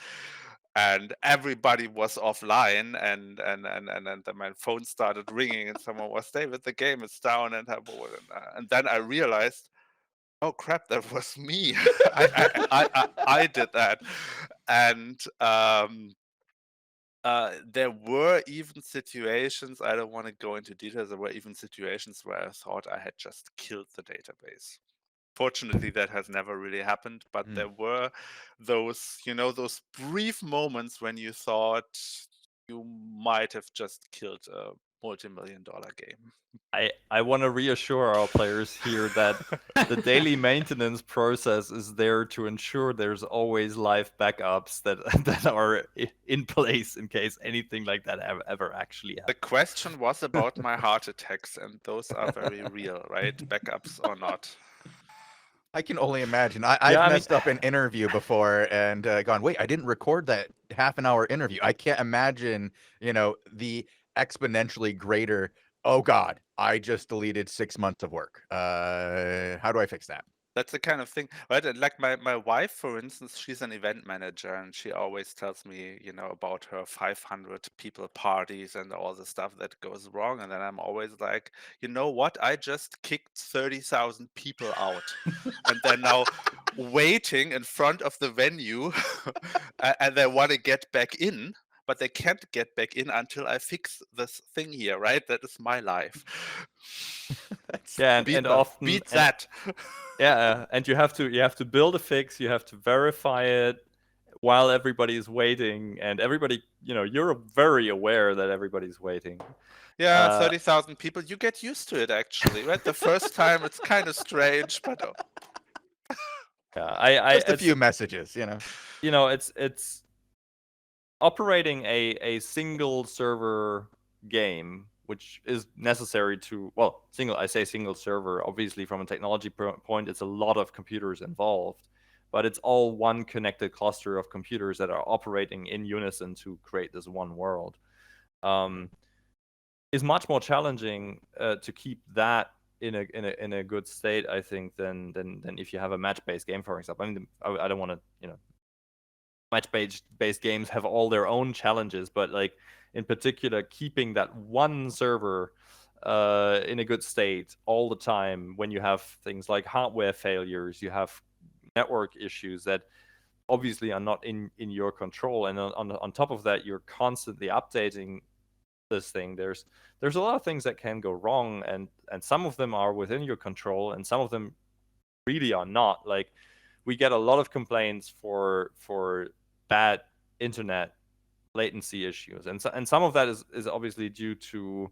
And everybody was offline, and then my phone started ringing, and someone was, David, the game is down, and then I realized, oh crap, that was me. I did that, and there were even situations, I don't want to go into details, there were even situations where I thought I had just killed the database. Fortunately, that has never really happened, but there were those, those brief moments when you thought you might have just killed a multi-million-dollar game. I want to reassure our players here that the daily maintenance process is there to ensure there's always live backups that are in place in case anything like that ever actually The happens. question was about my heart attacks, and those are very real, right? Backups or not. I can only imagine. I've I mean- messed up an interview before and gone, wait, I didn't record that half-an-hour interview. I can't imagine, the exponentially greater, oh God, I just deleted 6 months of work. How do I fix that? That's the kind of thing, right? And like my wife, for instance, she's an event manager, and she always tells me, about her 500 people parties and all the stuff that goes wrong. And then I'm always like, you know what? I just kicked 30,000 people out, and they're now waiting in front of the venue, and they want to get back in. but they can't get back in until I fix this thing here, right? That is my life. Yeah, beat, and often beat that. yeah, and you have to build a fix, you have to verify it while everybody is waiting, and everybody, you're very aware that everybody's waiting. Yeah, 30,000 people. You get used to it, actually, right? The first time it's kind of strange, but yeah, Just a few messages, it's operating a single server game, which is necessary to, well, I say single server, obviously from a technology point, it's a lot of computers involved, but it's all one connected cluster of computers that are operating in unison to create this one world. Is much more challenging to keep that in a good state, I think, than if you have a match-based game, for example. I mean, I don't want to, match-based games have all their own challenges, but like in particular, keeping that one server in a good state all the time when you have things like hardware failures, you have network issues that obviously are not in your control, and on top of that, you're constantly updating this thing. There's a lot of things that can go wrong, and some of them are within your control, and some of them really are not. Like, we get a lot of complaints for bad internet latency issues, and some of that is obviously due to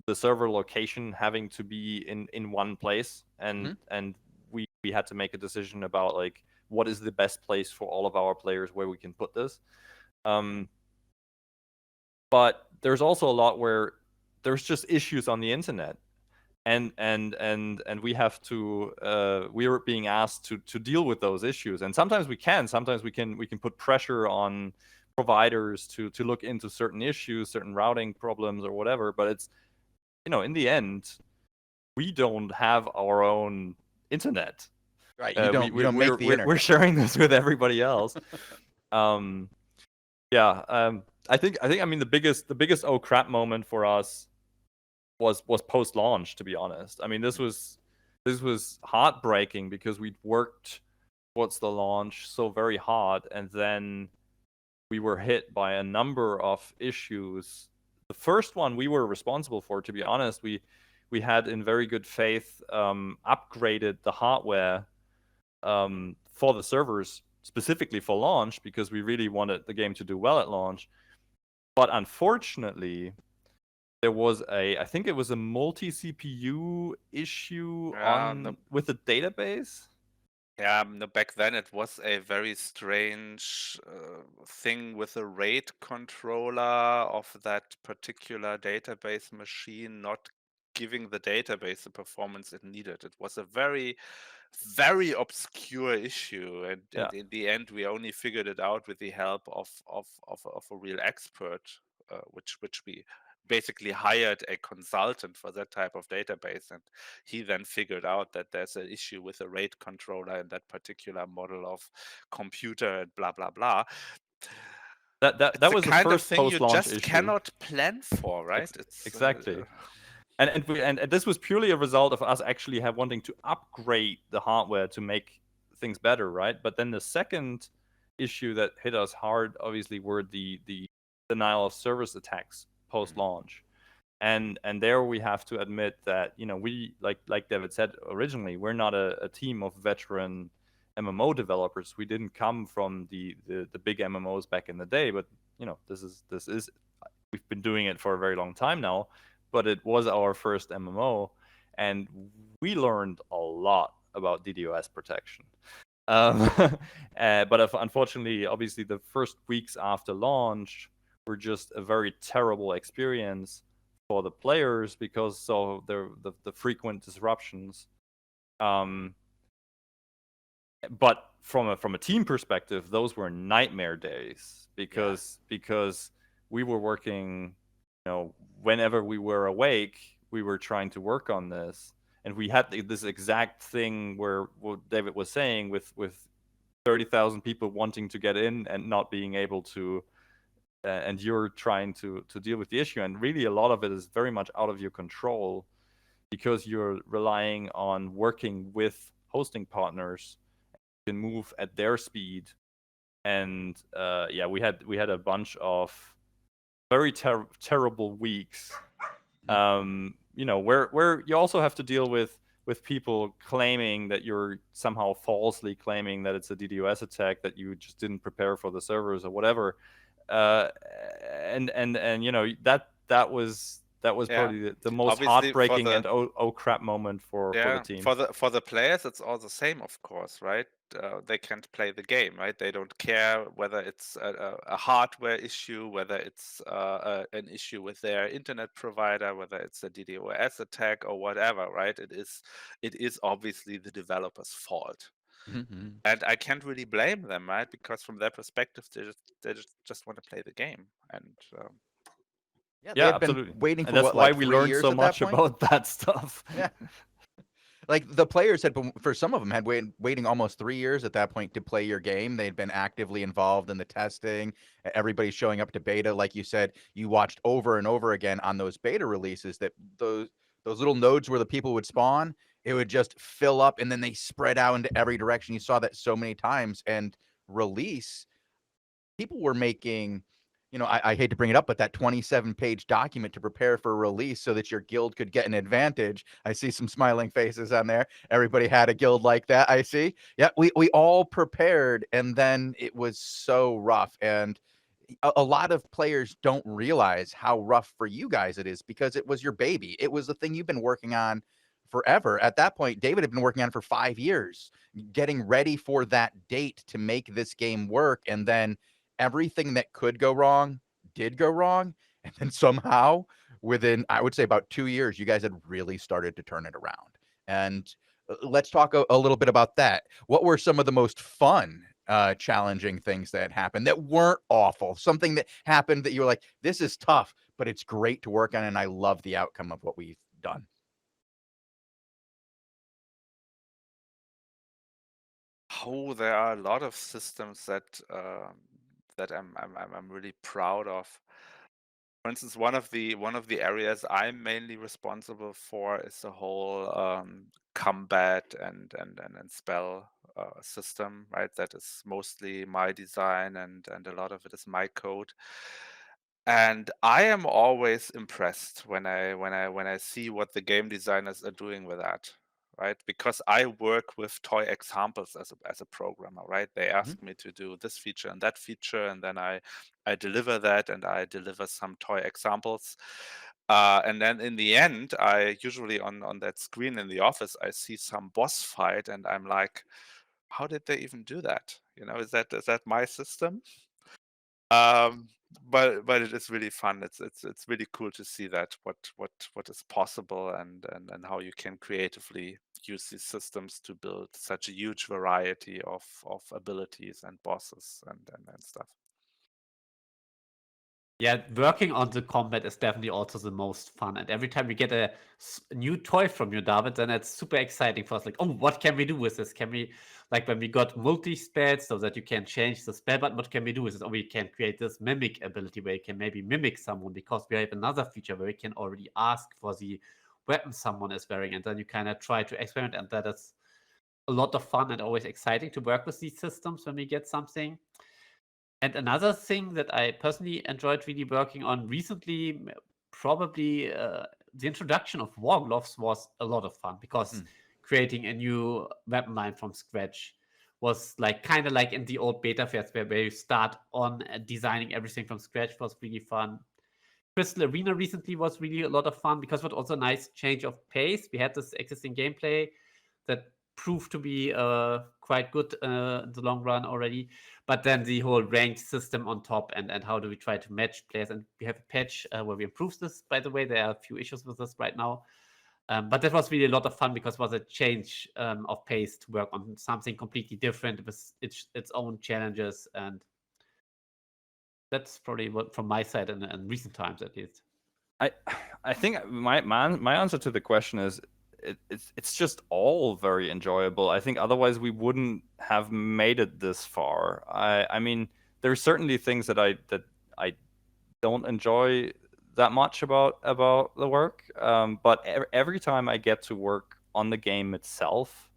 the server location having to be in one place, and we had to make a decision about like what is the best place for all of our players where we can put this. But there's also a lot where there's just issues on the internet, and we have to we are being asked to deal with those issues, and sometimes we can put pressure on providers to look into certain issues, certain routing problems or whatever, but it's, in the end, we don't have our own internet. Right, you don't make the internet. We're sharing this with everybody else. I think I mean the biggest oh crap moment for us was post launch, to be honest. I mean, this was heartbreaking because we'd worked towards the launch so very hard, and then we were hit by a number of issues. The first one we were responsible for, to be honest. We had, in very good faith, upgraded the hardware for the servers specifically for launch, because we really wanted the game to do well at launch. But Yeah. unfortunately, there was I think it was a multi-CPU issue with the database. Yeah, no, back then it was a very strange thing with the RAID controller of that particular database machine not giving the database the performance it needed. It was a very, very obscure issue, and Yeah. in the end, we only figured it out with the help of a real expert, which we basically hired a consultant for that type of database, and he then figured out that there's an issue with the RAID controller in that particular model of computer and blah blah blah. That It's was the the kind of first thing you post-launch just issue. cannot plan for, right? It's Exactly. And this was purely a result of us actually wanting to upgrade the hardware to make things better, right? But then the second issue that hit us hard, obviously, were the denial of service attacks post-launch. And there we have to admit that, we, like David said originally, we're not a team of veteran MMO developers. We didn't come from the big MMOs back in the day, but this is we've been doing it for a very long time now, but it was our first MMO, and we learned a lot about DDoS protection. But unfortunately, obviously, the first weeks after launch were just a very terrible experience for the players because of the frequent disruptions. But from a team perspective, those were nightmare days because we were working, whenever we were awake, we were trying to work on this, and we had this exact thing where what David was saying with 30,000 people wanting to get in and not being able to, and you're trying to deal with the issue, and really a lot of it is very much out of your control because you're relying on working with hosting partners can move at their speed, and we had a bunch of very terrible weeks. Where you also have to deal with people claiming that you're somehow falsely claiming that it's a DDoS attack, that you just didn't prepare for the servers or whatever. And that was probably the most Obviously, heartbreaking and oh crap moment for the team. For the players, it's all the same, of course, right? They can't play the game, right? They don't care whether it's a hardware issue, whether it's an issue with their internet provider, whether it's a DDoS attack or whatever, right? It is obviously the developer's fault. Mm-hmm. And I can't really blame them, right? Because from their perspective, they just want to play the game. And Yeah, they Yeah, had been absolutely. waiting And for that's what, why like we 3 learned years so at that much point? about that stuff. Yeah. Like the players had been, for some of them, had waiting almost 3 years at that point to play your game. They'd been actively involved in the testing. Everybody's showing up to beta, like you said. You watched over and over again on those beta releases that those little nodes where the people would spawn, it would just fill up and then they spread out into every direction. You saw that so many times. And release, people were making, I hate to bring it up, but that 27-page document to prepare for release so that your guild could get an advantage. I see some smiling faces on there. Everybody had a guild like that, I see. Yeah, we all prepared, and then it was so rough. And a lot of players don't realize how rough for you guys it is because it was your baby. It was the thing you've been working on forever. At that point, David had been working on it for 5 years, getting ready for that date to make this game work. And then everything that could go wrong did go wrong. And then somehow, within, I would say, about 2 years, you guys had really started to turn it around. And let's talk a little bit about that. What were some of the most fun, challenging things that happened that weren't awful? Something that happened that you were like, this is tough, but it's great to work on, and I love the outcome of what we've done. Oh, there are a lot of systems that I'm really proud of. For instance, one of the areas I'm mainly responsible for is the whole combat and spell system, right? That is mostly my design, and a lot of it is my code. And I am always impressed when I see what the game designers are doing with that, right? Because I work with toy examples as a programmer, right? They ask me to do this feature and that feature, and then I deliver that, and I deliver some toy examples. And then in the end, I usually on that screen in the office, I see some boss fight, and I'm like, how did they even do that? Is that my system? Um, but it is really fun. It's really cool to see that what is possible, and how you can creatively use these systems to build such a huge variety of abilities and bosses and stuff. Yeah, working on the combat is definitely also the most fun. And every time we get a new toy from you, David, then it's super exciting for us. Like, oh, what can we do with this? Can we, like when we got multi-spells so that you can change the spell, but what can we do with this? Or we can create this mimic ability where you can maybe mimic someone, because we have another feature where we can already ask for the weapon someone is wearing. And then you kind of try to experiment. And that is a lot of fun and always exciting to work with these systems when we get something. And another thing that I personally enjoyed really working on recently, probably the introduction of war gloves was a lot of fun, because creating a new weapon line from scratch was like kind of like in the old beta phase where you start on designing everything from scratch was really fun. Crystal Arena recently was really a lot of fun because it was also a nice change of pace. We had this existing gameplay that proved to be quite good in the long run already. But then the whole ranked system on top, and how do we try to match players? And we have a patch where we improve this, by the way. There are a few issues with this right now. But that was really a lot of fun because it was a change of pace to work on something completely different with its own challenges. And that's probably what from my side in recent times, at least. I think my answer to the question is it's just all very enjoyable. I think otherwise we wouldn't have made it this far. I mean, there's certainly things that I don't enjoy that much about the work. But every time I get to work on the game itself,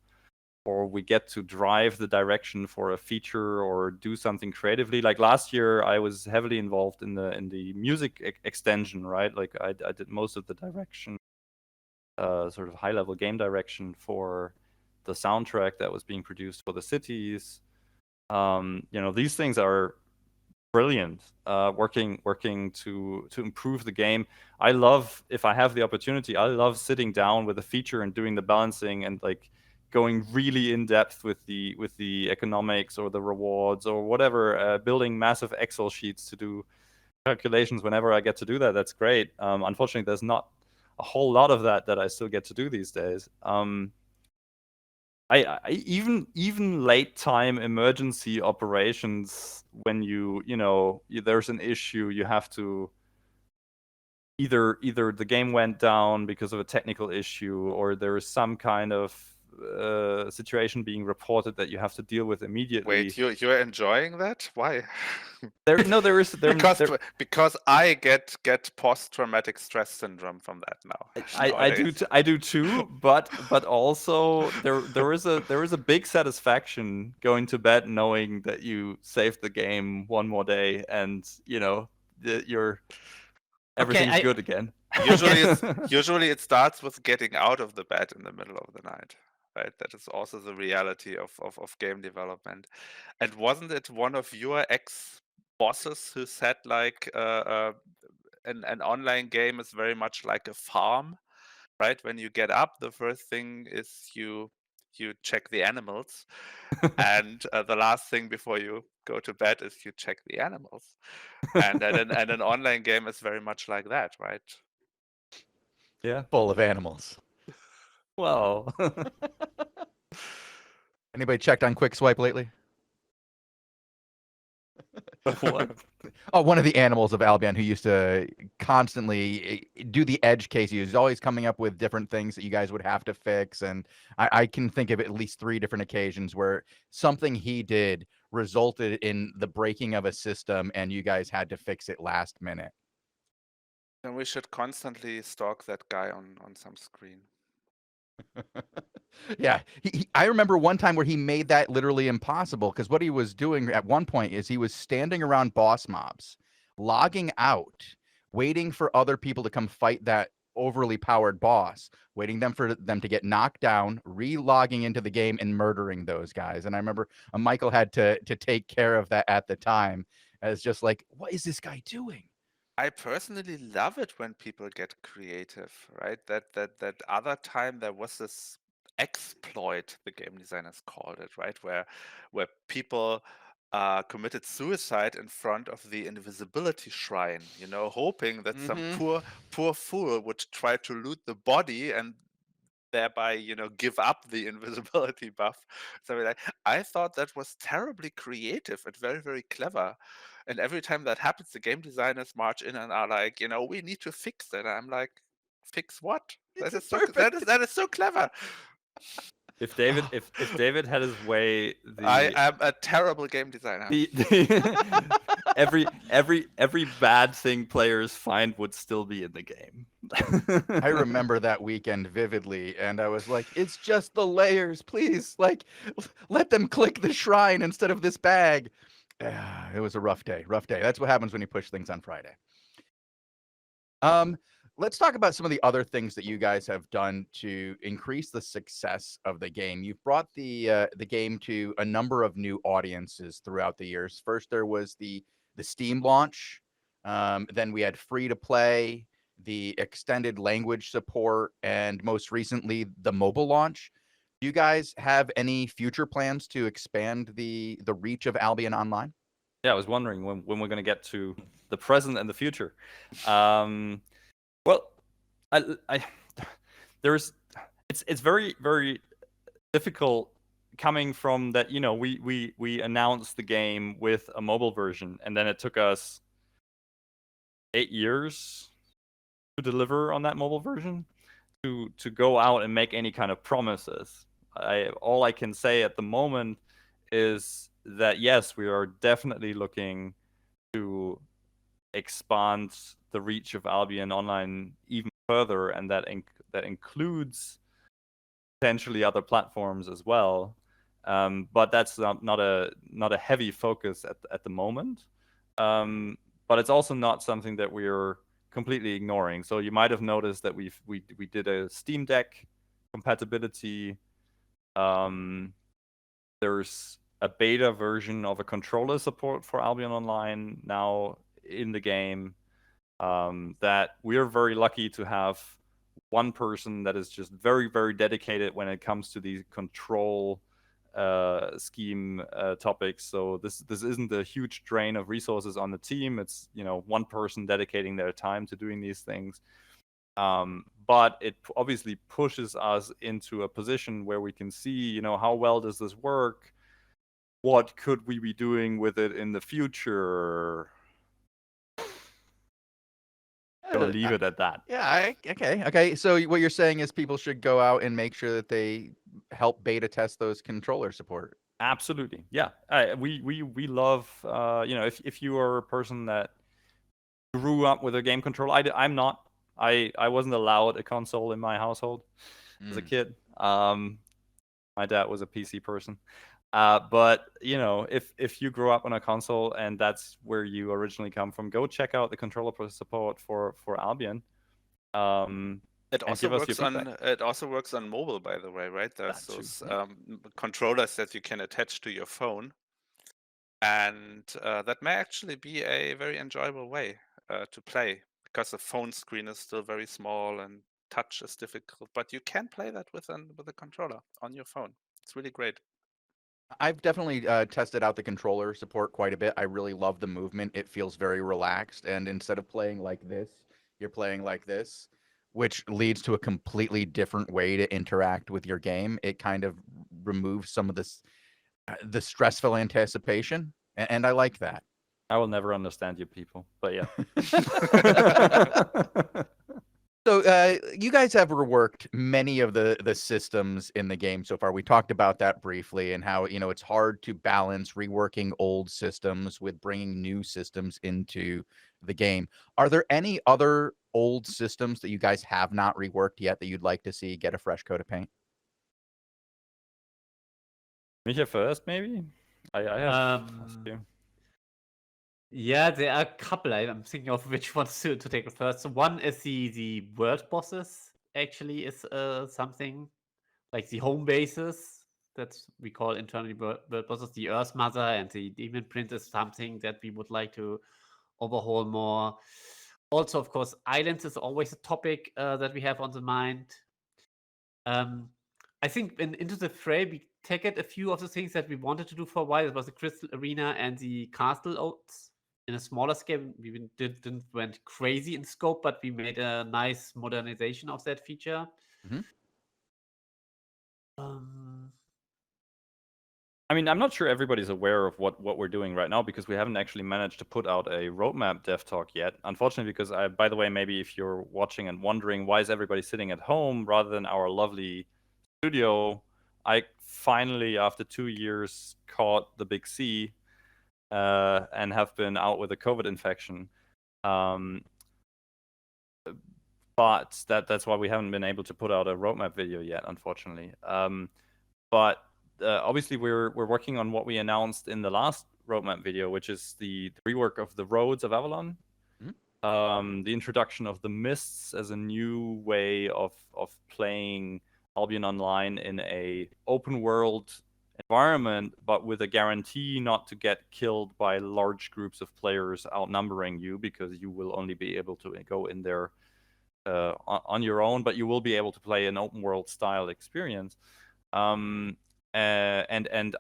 we get to drive the direction for a feature or do something creatively. Like last year, I was heavily involved in the music extension, right? Like I did most of the direction, sort of high-level game direction for the soundtrack that was being produced for the cities. These things are brilliant. Working to improve the game. I love, if I have the opportunity, I love sitting down with a feature and doing the balancing and like going really in depth with the economics or the rewards or whatever, building massive Excel sheets to do calculations whenever I get to do that. That's great. Unfortunately, there's not a whole lot of that I still get to do these days. I even late time emergency operations, when there's an issue, you have to either the game went down because of a technical issue, or there is some kind of situation being reported that you have to deal with immediately. Wait, you're enjoying that? Why? Because I get post-traumatic stress syndrome from that now. I do too, but also there is a big satisfaction going to bed knowing that you saved the game one more day and everything's good again. Usually it starts with getting out of the bed in the middle of the night, right? That is also the reality of game development. And wasn't it one of your ex-bosses who said like an online game is very much like a farm, right? When you get up, the first thing is you check the animals, and the last thing before you go to bed is you check the animals. And an online game is very much like that, right? Yeah, full of animals. Well, Anybody checked on Quick Swipe lately? what? Oh, one of the animals of Albion who used to constantly do the edge case. He was always coming up with different things that you guys would have to fix. And I can think of at least 3 different occasions where something he did resulted in the breaking of a system and you guys had to fix it last minute. Then we should constantly stalk that guy on some screen. Yeah, I remember one time where he made that literally impossible, because what he was doing at one point is he was standing around boss mobs, logging out, waiting for other people to come fight that overly powered boss, waiting for them to get knocked down, re-logging into the game and murdering those guys. And I remember Michael had to take care of that at the time, as just like, what is this guy doing? I personally love it when people get creative, right? That other time there was this exploit, the game designers called it, right? Where people committed suicide in front of the invisibility shrine, hoping that some poor fool would try to loot the body and thereby, give up the invisibility buff. So I thought that was terribly creative and very, very clever. And every time that happens, the game designers march in and are like, we need to fix that. I'm like, fix what? That is so clever. If David had his way, I am a terrible game designer. every bad thing players find would still be in the game. I remember that weekend vividly, and I was like, it's just the layers, please. Like, let them click the shrine instead of this bag. It was a rough day. That's what happens when you push things on Friday. Let's talk about some of the other things that you guys have done to increase the success of the game. You've brought the game to a number of new audiences throughout the years. First, there was the Steam launch. Then we had free to play, the extended language support, and most recently, the mobile launch. Do you guys have any future plans to expand the reach of Albion Online? Yeah, I was wondering when we're going to get to the present and the future. Well, it's very, very difficult coming from that. We announced the game with a mobile version, and then it took us 8 years to deliver on that mobile version, to go out and make any kind of promises. All I can say at the moment is that yes, we are definitely looking to expand the reach of Albion Online even further, and that includes potentially other platforms as well. But that's not a heavy focus at the moment. But it's also not something that we're completely ignoring. So you might have noticed that we did a Steam Deck compatibility. There's a beta version of a controller support for Albion Online now in the game. That we're very lucky to have one person that is just very, very dedicated when it comes to these control scheme topics. So this isn't a huge drain of resources on the team. It's one person dedicating their time to doing these things. But it obviously pushes us into a position where we can see, how well does this work? What could we be doing with it in the future? Gonna leave it at that. Yeah, okay. So what you're saying is people should go out and make sure that they help beta test those controller support. Absolutely, yeah. We love, if you are a person that grew up with a game controller. I'm not. I wasn't allowed a console in my household as a kid. My dad was a PC person. But if you grew up on a console and that's where you originally come from, go check out the controller support for Albion. It and also give us works your on feedback. mobile, by the way, right? There's That too, those yeah. controllers that you can attach to your phone, and that may actually be a very enjoyable way to play, because the phone screen is still very small and touch is difficult. But you can play that with a controller on your phone. It's really great. I've definitely tested out the controller support quite a bit. I really love the movement. It feels very relaxed, and instead of playing like this, you're playing like this, which leads to a completely different way to interact with your game. It kind of removes some of this the stressful anticipation, and I like that. I will never understand you people, but yeah. So you guys have reworked many of the systems in the game so far. We talked about that briefly and how it's hard to balance reworking old systems with bringing new systems into the game. Are there any other old systems that you guys have not reworked yet that you'd like to see get a fresh coat of paint? Micha first, maybe. I have a few. Yeah, there are a couple. I'm thinking of which ones to take first. So one is the world bosses. Actually, is something like the home bases that we call internally world bosses. The Earth Mother and the Demon Prince is something that we would like to overhaul more. Also, of course, islands is always a topic that we have on the mind. I think into the fray, we tackled a few of the things that we wanted to do for a while. It was the Crystal Arena and the Castle Oats. In a smaller scale, we didn't went crazy in scope, but we made a nice modernization of that feature. Mhm. I mean, I'm not sure everybody's aware of what we're doing right now because we haven't actually managed to put out a roadmap dev talk yet. Unfortunately, because by the way, maybe if you're watching and wondering why is everybody sitting at home rather than our lovely studio, I finally, after 2 years, caught the big C and have been out with a COVID infection. But that's why we haven't been able to put out a roadmap video yet, unfortunately. But obviously, we're working on what we announced in the last roadmap video, which is the rework of the roads of Avalon, the introduction of the mists as a new way of playing Albion Online in a open world environment, but with a guarantee not to get killed by large groups of players outnumbering you, because you will only be able to go in there on your own, but you will be able to play an open world style experience. And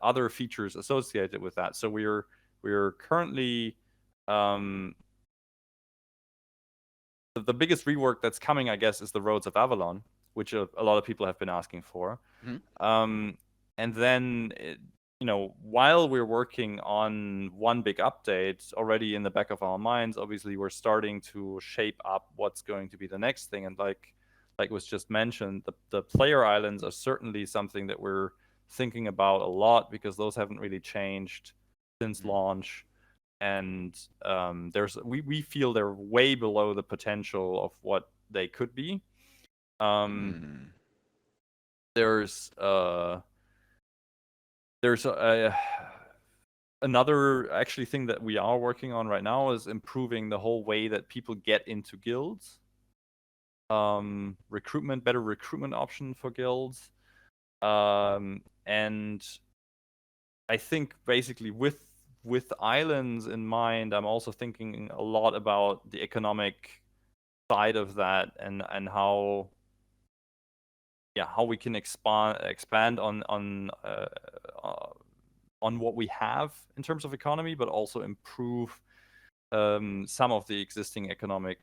other features associated with that. So we're currently the biggest rework that's coming, I guess, is the Roads of Avalon, which a lot of people have been asking for. And then while we're working on one big update already in the back of our minds, obviously we're starting to shape up what's going to be the next thing. And like was just mentioned, the player islands are certainly something that we're thinking about a lot, because those haven't really changed since launch, and we feel they're way below the potential of what they could be. there's another actually thing that we are working on right now is improving the whole way that people get into guilds. Better recruitment option for guilds. And I think basically with islands in mind, I'm also thinking a lot about the economic side of that and how we can expand on what we have in terms of economy, but also improve some of the existing economic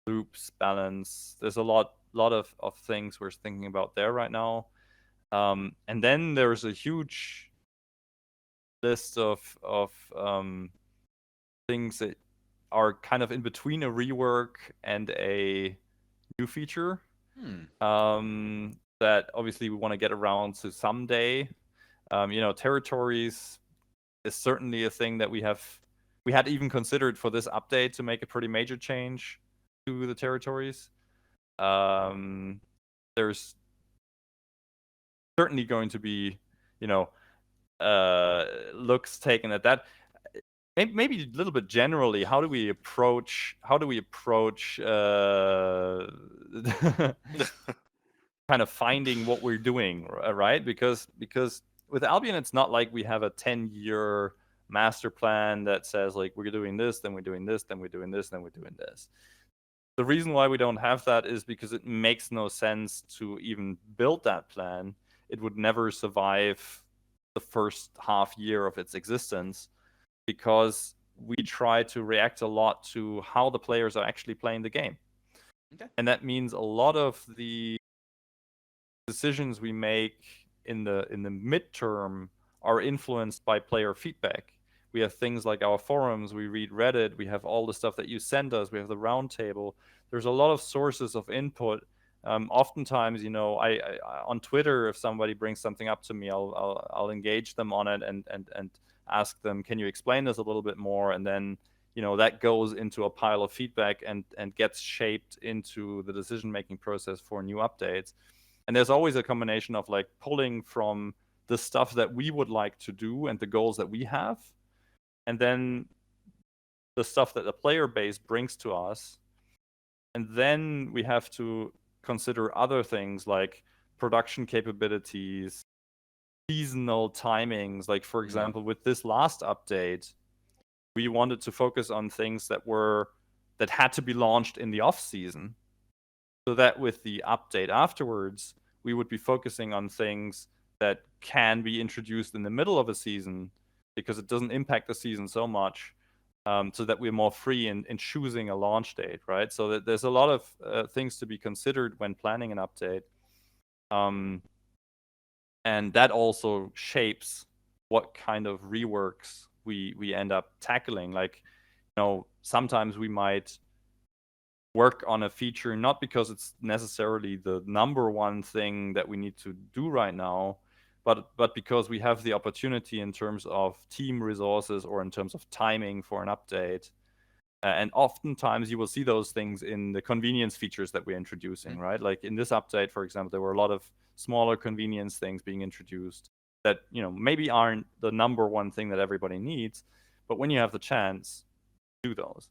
loops, balance. There's a lot of things we're thinking about there right now. And then there's a huge list of things that are kind of in between a rework and a new feature. That obviously we want to get around to someday. Territories is certainly a thing that we had even considered for this update to make a pretty major change to the territories. There's certainly going to be, looks taken at that. Maybe a little bit generally, how do we approach kind of finding what we're doing, right? Because with Albion, it's not like we have a 10-year master plan that says like we're doing this, then we're doing this, then we're doing this, then we're doing this. The reason why we don't have that is because it makes no sense to even build that plan. It would never survive the first half year of its existence, because we try to react a lot to how the players are actually playing the game. Okay. And that means a lot of the decisions we make in the midterm are influenced by player feedback. We have things like our forums, we read Reddit, we have all the stuff that you send us, we have the roundtable. There's a lot of sources of input. Oftentimes, I on Twitter, if somebody brings something up to me, I'll engage them on it and ask them, can you explain this a little bit more? And then, that goes into a pile of feedback and gets shaped into the decision-making process for new updates. And there's always a combination of like pulling from the stuff that we would like to do and the goals that we have, and then the stuff that the player base brings to us. And then we have to consider other things like production capabilities, seasonal timings. Like, for example, with this last update, we wanted to focus on things that had to be launched in the off season, so that with the update afterwards, we would be focusing on things that can be introduced in the middle of a season, because it doesn't impact the season so much, so that we're more free in choosing a launch date, right? So that there's a lot of things to be considered when planning an update. And that also shapes what kind of reworks we end up tackling. Like, sometimes we might work on a feature not because it's necessarily the number one thing that we need to do right now, but because we have the opportunity in terms of team resources or in terms of timing for an update. And oftentimes you will see those things in the convenience features that we're introducing, right? Like in this update, for example, there were a lot of smaller convenience things being introduced that, maybe aren't the number one thing that everybody needs, but when you have the chance, do those.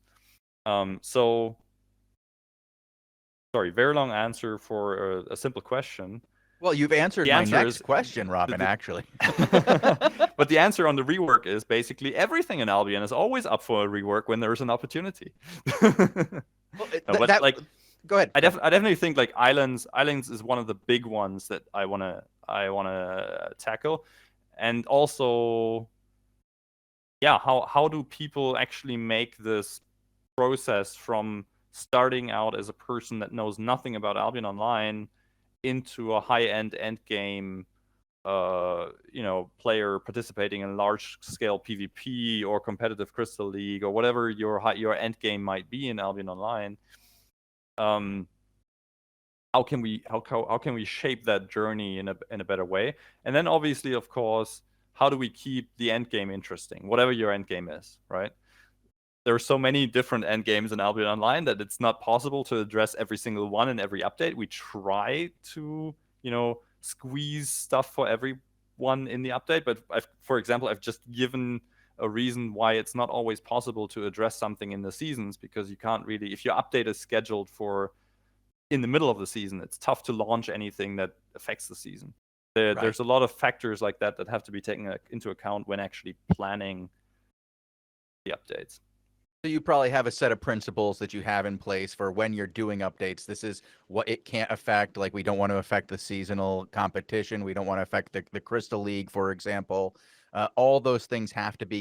Sorry, very long answer for a simple question. Well, you've answered my next question, Robin, actually. But the answer on the rework is basically everything in Albion is always up for a rework when there's an opportunity. Well, go ahead. I definitely think like islands is one of the big ones that I wanna tackle, and also, how do people actually make this process from starting out as a person that knows nothing about Albion Online into a high-end end game, player participating in large-scale PvP or competitive Crystal League or whatever your end game might be in Albion Online. How can we shape that journey in a better way? And then obviously, of course, how do we keep the end game interesting, whatever your end game is, right? There are so many different end games in Albion Online that it's not possible to address every single one in every update. We try to, squeeze stuff for everyone in the update, but for example, I've just given a reason why it's not always possible to address something in the seasons, because you can't really, if your update is scheduled for in the middle of the season, it's tough to launch anything that affects the season. There's a lot of factors like that that have to be taken into account when actually planning the updates. So you probably have a set of principles that you have in place for when you're doing updates. This is what it can't affect. Like, we don't want to affect the seasonal competition. We don't want to affect the Crystal League, for example. All those things have to be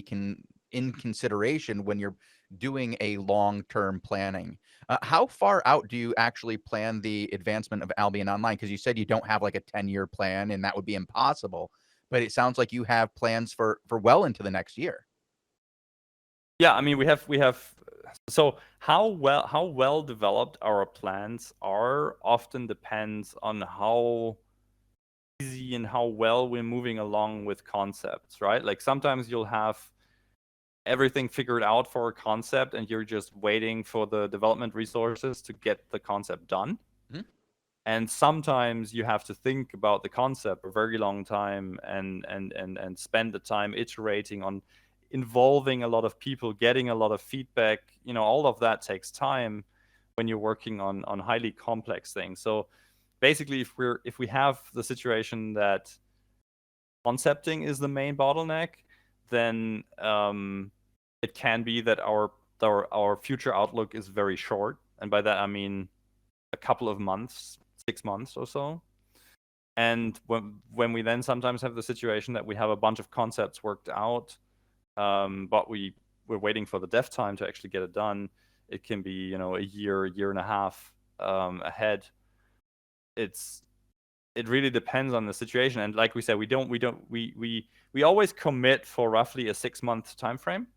in consideration when you're doing a long-term planning. How far out do you actually plan the advancement of Albion Online? Because you said you don't have like a 10-year plan, and that would be impossible. But it sounds like you have plans for well into the next year. Yeah, I mean, we have. So how well developed our plans are often depends on how easy and how well we're moving along with concepts, right? Like, sometimes you'll have everything figured out for a concept and you're just waiting for the development resources to get the concept done. Mhm. And sometimes you have to think about the concept a very long time and spend the time iterating on, involving a lot of people, getting a lot of feedback. All of that takes time when you're working on highly complex things. So basically, if we have the situation that concepting is the main bottleneck, then it can be that our future outlook is very short, and by that I mean a couple of months, 6 months or so. And when we then sometimes have the situation that we have a bunch of concepts worked out, but we're waiting for the dev time to actually get it done, it can be a year and a half ahead. It really depends on the situation, and like we said, we always commit for roughly a 6-month time frame.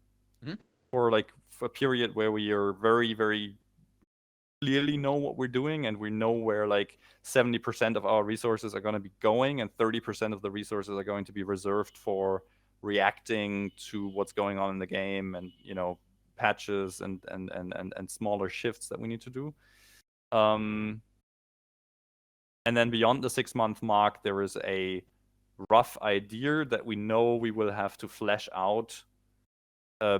Mhm. For a period where we are very, very clearly know what we're doing, and we know where 70% of our resources are going to be going, and 30% of the resources are going to be reserved for reacting to what's going on in the game, and patches and smaller shifts that we need to do. And then beyond the 6-month mark, there is a rough idea that we know we will have to flesh out,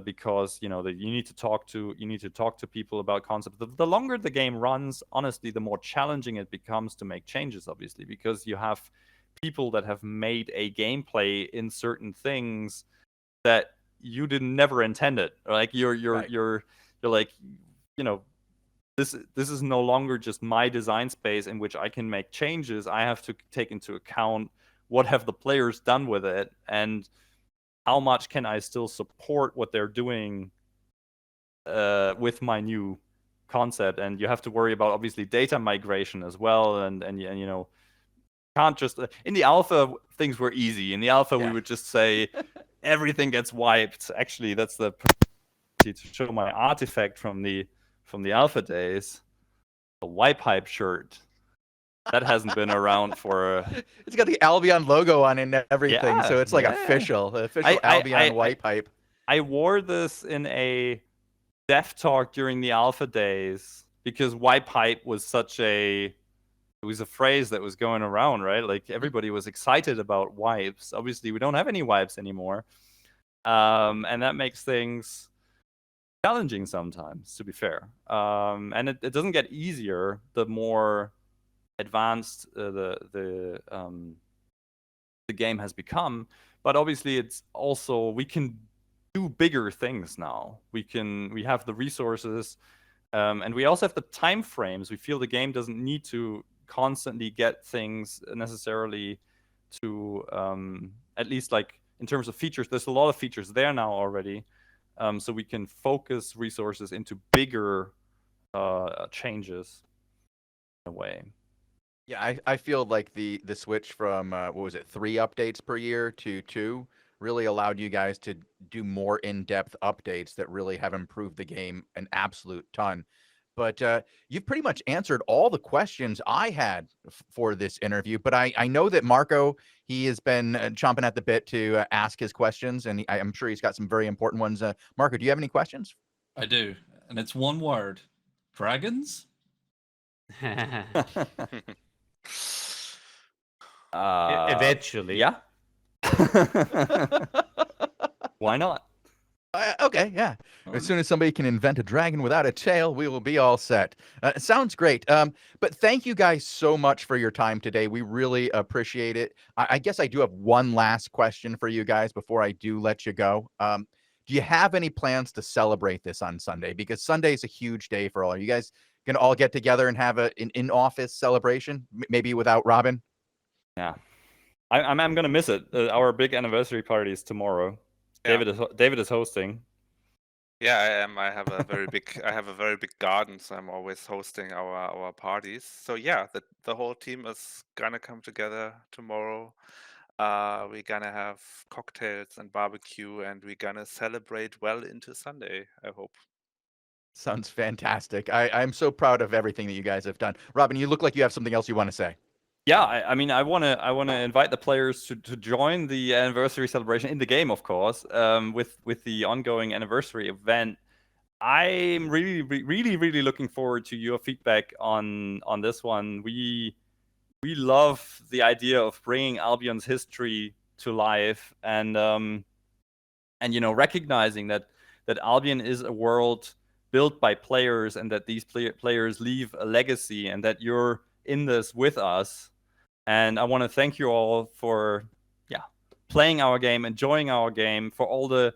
because that you need to talk to people about concepts. The longer the game runs, honestly, the more challenging it becomes to make changes, obviously, because you have people that have made a gameplay in certain things that you never intended. Like, you're like, this is no longer just my design space in which I can make changes. I have to take into account what have the players done with it, and how much can I still support what they're doing with my new concept. And you have to worry about, obviously, data migration as well, and can't just in the alpha things were easy. In the alpha, we would just say everything gets wiped. Actually, that's the to show my artifact from the alpha days, the wipe hype shirt. That hasn't been around for. It's got the Albion logo on it and everything, so it's like official Albion wipe hype. I wore this in a dev talk during the alpha days because wipe hype was it was a phrase that was going around, right? Like, everybody was excited about wipes. Obviously, we don't have any wipes anymore, and that makes things challenging sometimes, to be fair. And it doesn't get easier the more advanced the game has become. But obviously, it's also, we can do bigger things now. We have the resources, and we also have the time frames. We feel the game doesn't need to constantly get things necessarily to, at least in terms of features. There's a lot of features there now already, so we can focus resources into bigger changes in a way. Yeah, I feel like the switch from what was it, 3 updates per year to 2 really allowed you guys to do more in-depth updates that really have improved the game an absolute ton. But you've pretty much answered all the questions I had for this interview. But I know that Marco, he has been chomping at the bit to ask his questions, and I'm sure he's got some very important ones. Marco, do you have any questions? I do, and it's one word: dragons. Eventually. Yeah. Why not? Okay, yeah. All As right. soon as somebody can invent a dragon without a tail, we will be all set. Sounds great. But thank you guys so much for your time today. We really appreciate it. I guess I do have one last question for you guys before I do let you go. Do you have any plans to celebrate this on Sunday? Because Sunday is a huge day for all. Are you guys going to all get together and have an in-office celebration? Maybe without Robin? Yeah. I'm gonna miss it. Our big anniversary party is tomorrow. Yeah. David is hosting. Yeah, I am. I have a very big garden, so I'm always hosting our parties. So yeah, the whole team is gonna come together tomorrow. We're gonna have cocktails and barbecue, and we're gonna celebrate well into Sunday, I hope. Sounds fantastic. I'm so proud of everything that you guys have done. Robin, you look like you have something else you want to say. Yeah, I mean, I wanna invite the players to join the anniversary celebration in the game, of course, with the ongoing anniversary event. I'm really looking forward to your feedback on this one. We love the idea of bringing Albion's history to life, and recognizing that Albion is a world built by players, and that these players leave a legacy, and that you're in this with us. And I want to thank you all for playing our game, enjoying our game, for all the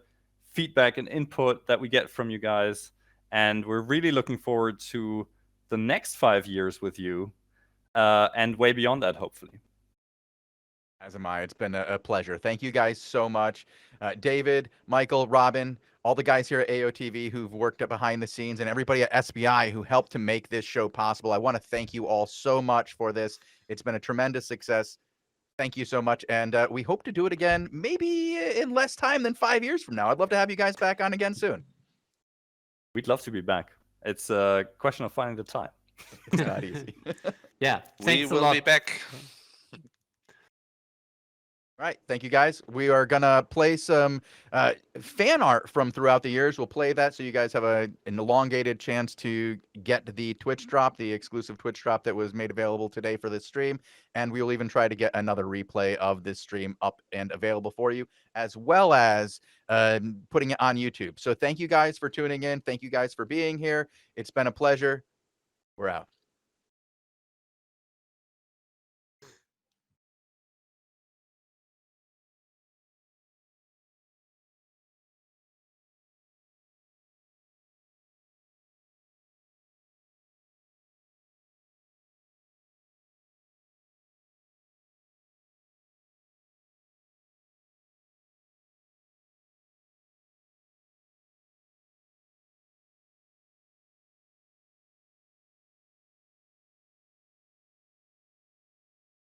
feedback and input that we get from you guys. And we're really looking forward to the next 5 years with you, and way beyond that, hopefully. As am I. It's been a pleasure. Thank you guys so much. David, Michael, Robin, all the guys here at AOTV who've worked behind the scenes, and everybody at SBI who helped to make this show possible. I want to thank you all so much for this. It's been a tremendous success. Thank you so much. And we hope to do it again, maybe in less time than 5 years from now. I'd love to have you guys back on again soon. We'd love to be back. It's a question of finding the time. It's not easy. Yeah. We Thanks a will lot. be back. Right. Thank you, guys. We are going to play some fan art from throughout the years. We'll play that so you guys have an elongated chance to get the Twitch drop, the exclusive Twitch drop that was made available today for this stream. And we will even try to get another replay of this stream up and available for you, as well as putting it on YouTube. So thank you guys for tuning in. Thank you guys for being here. It's been a pleasure. We're out.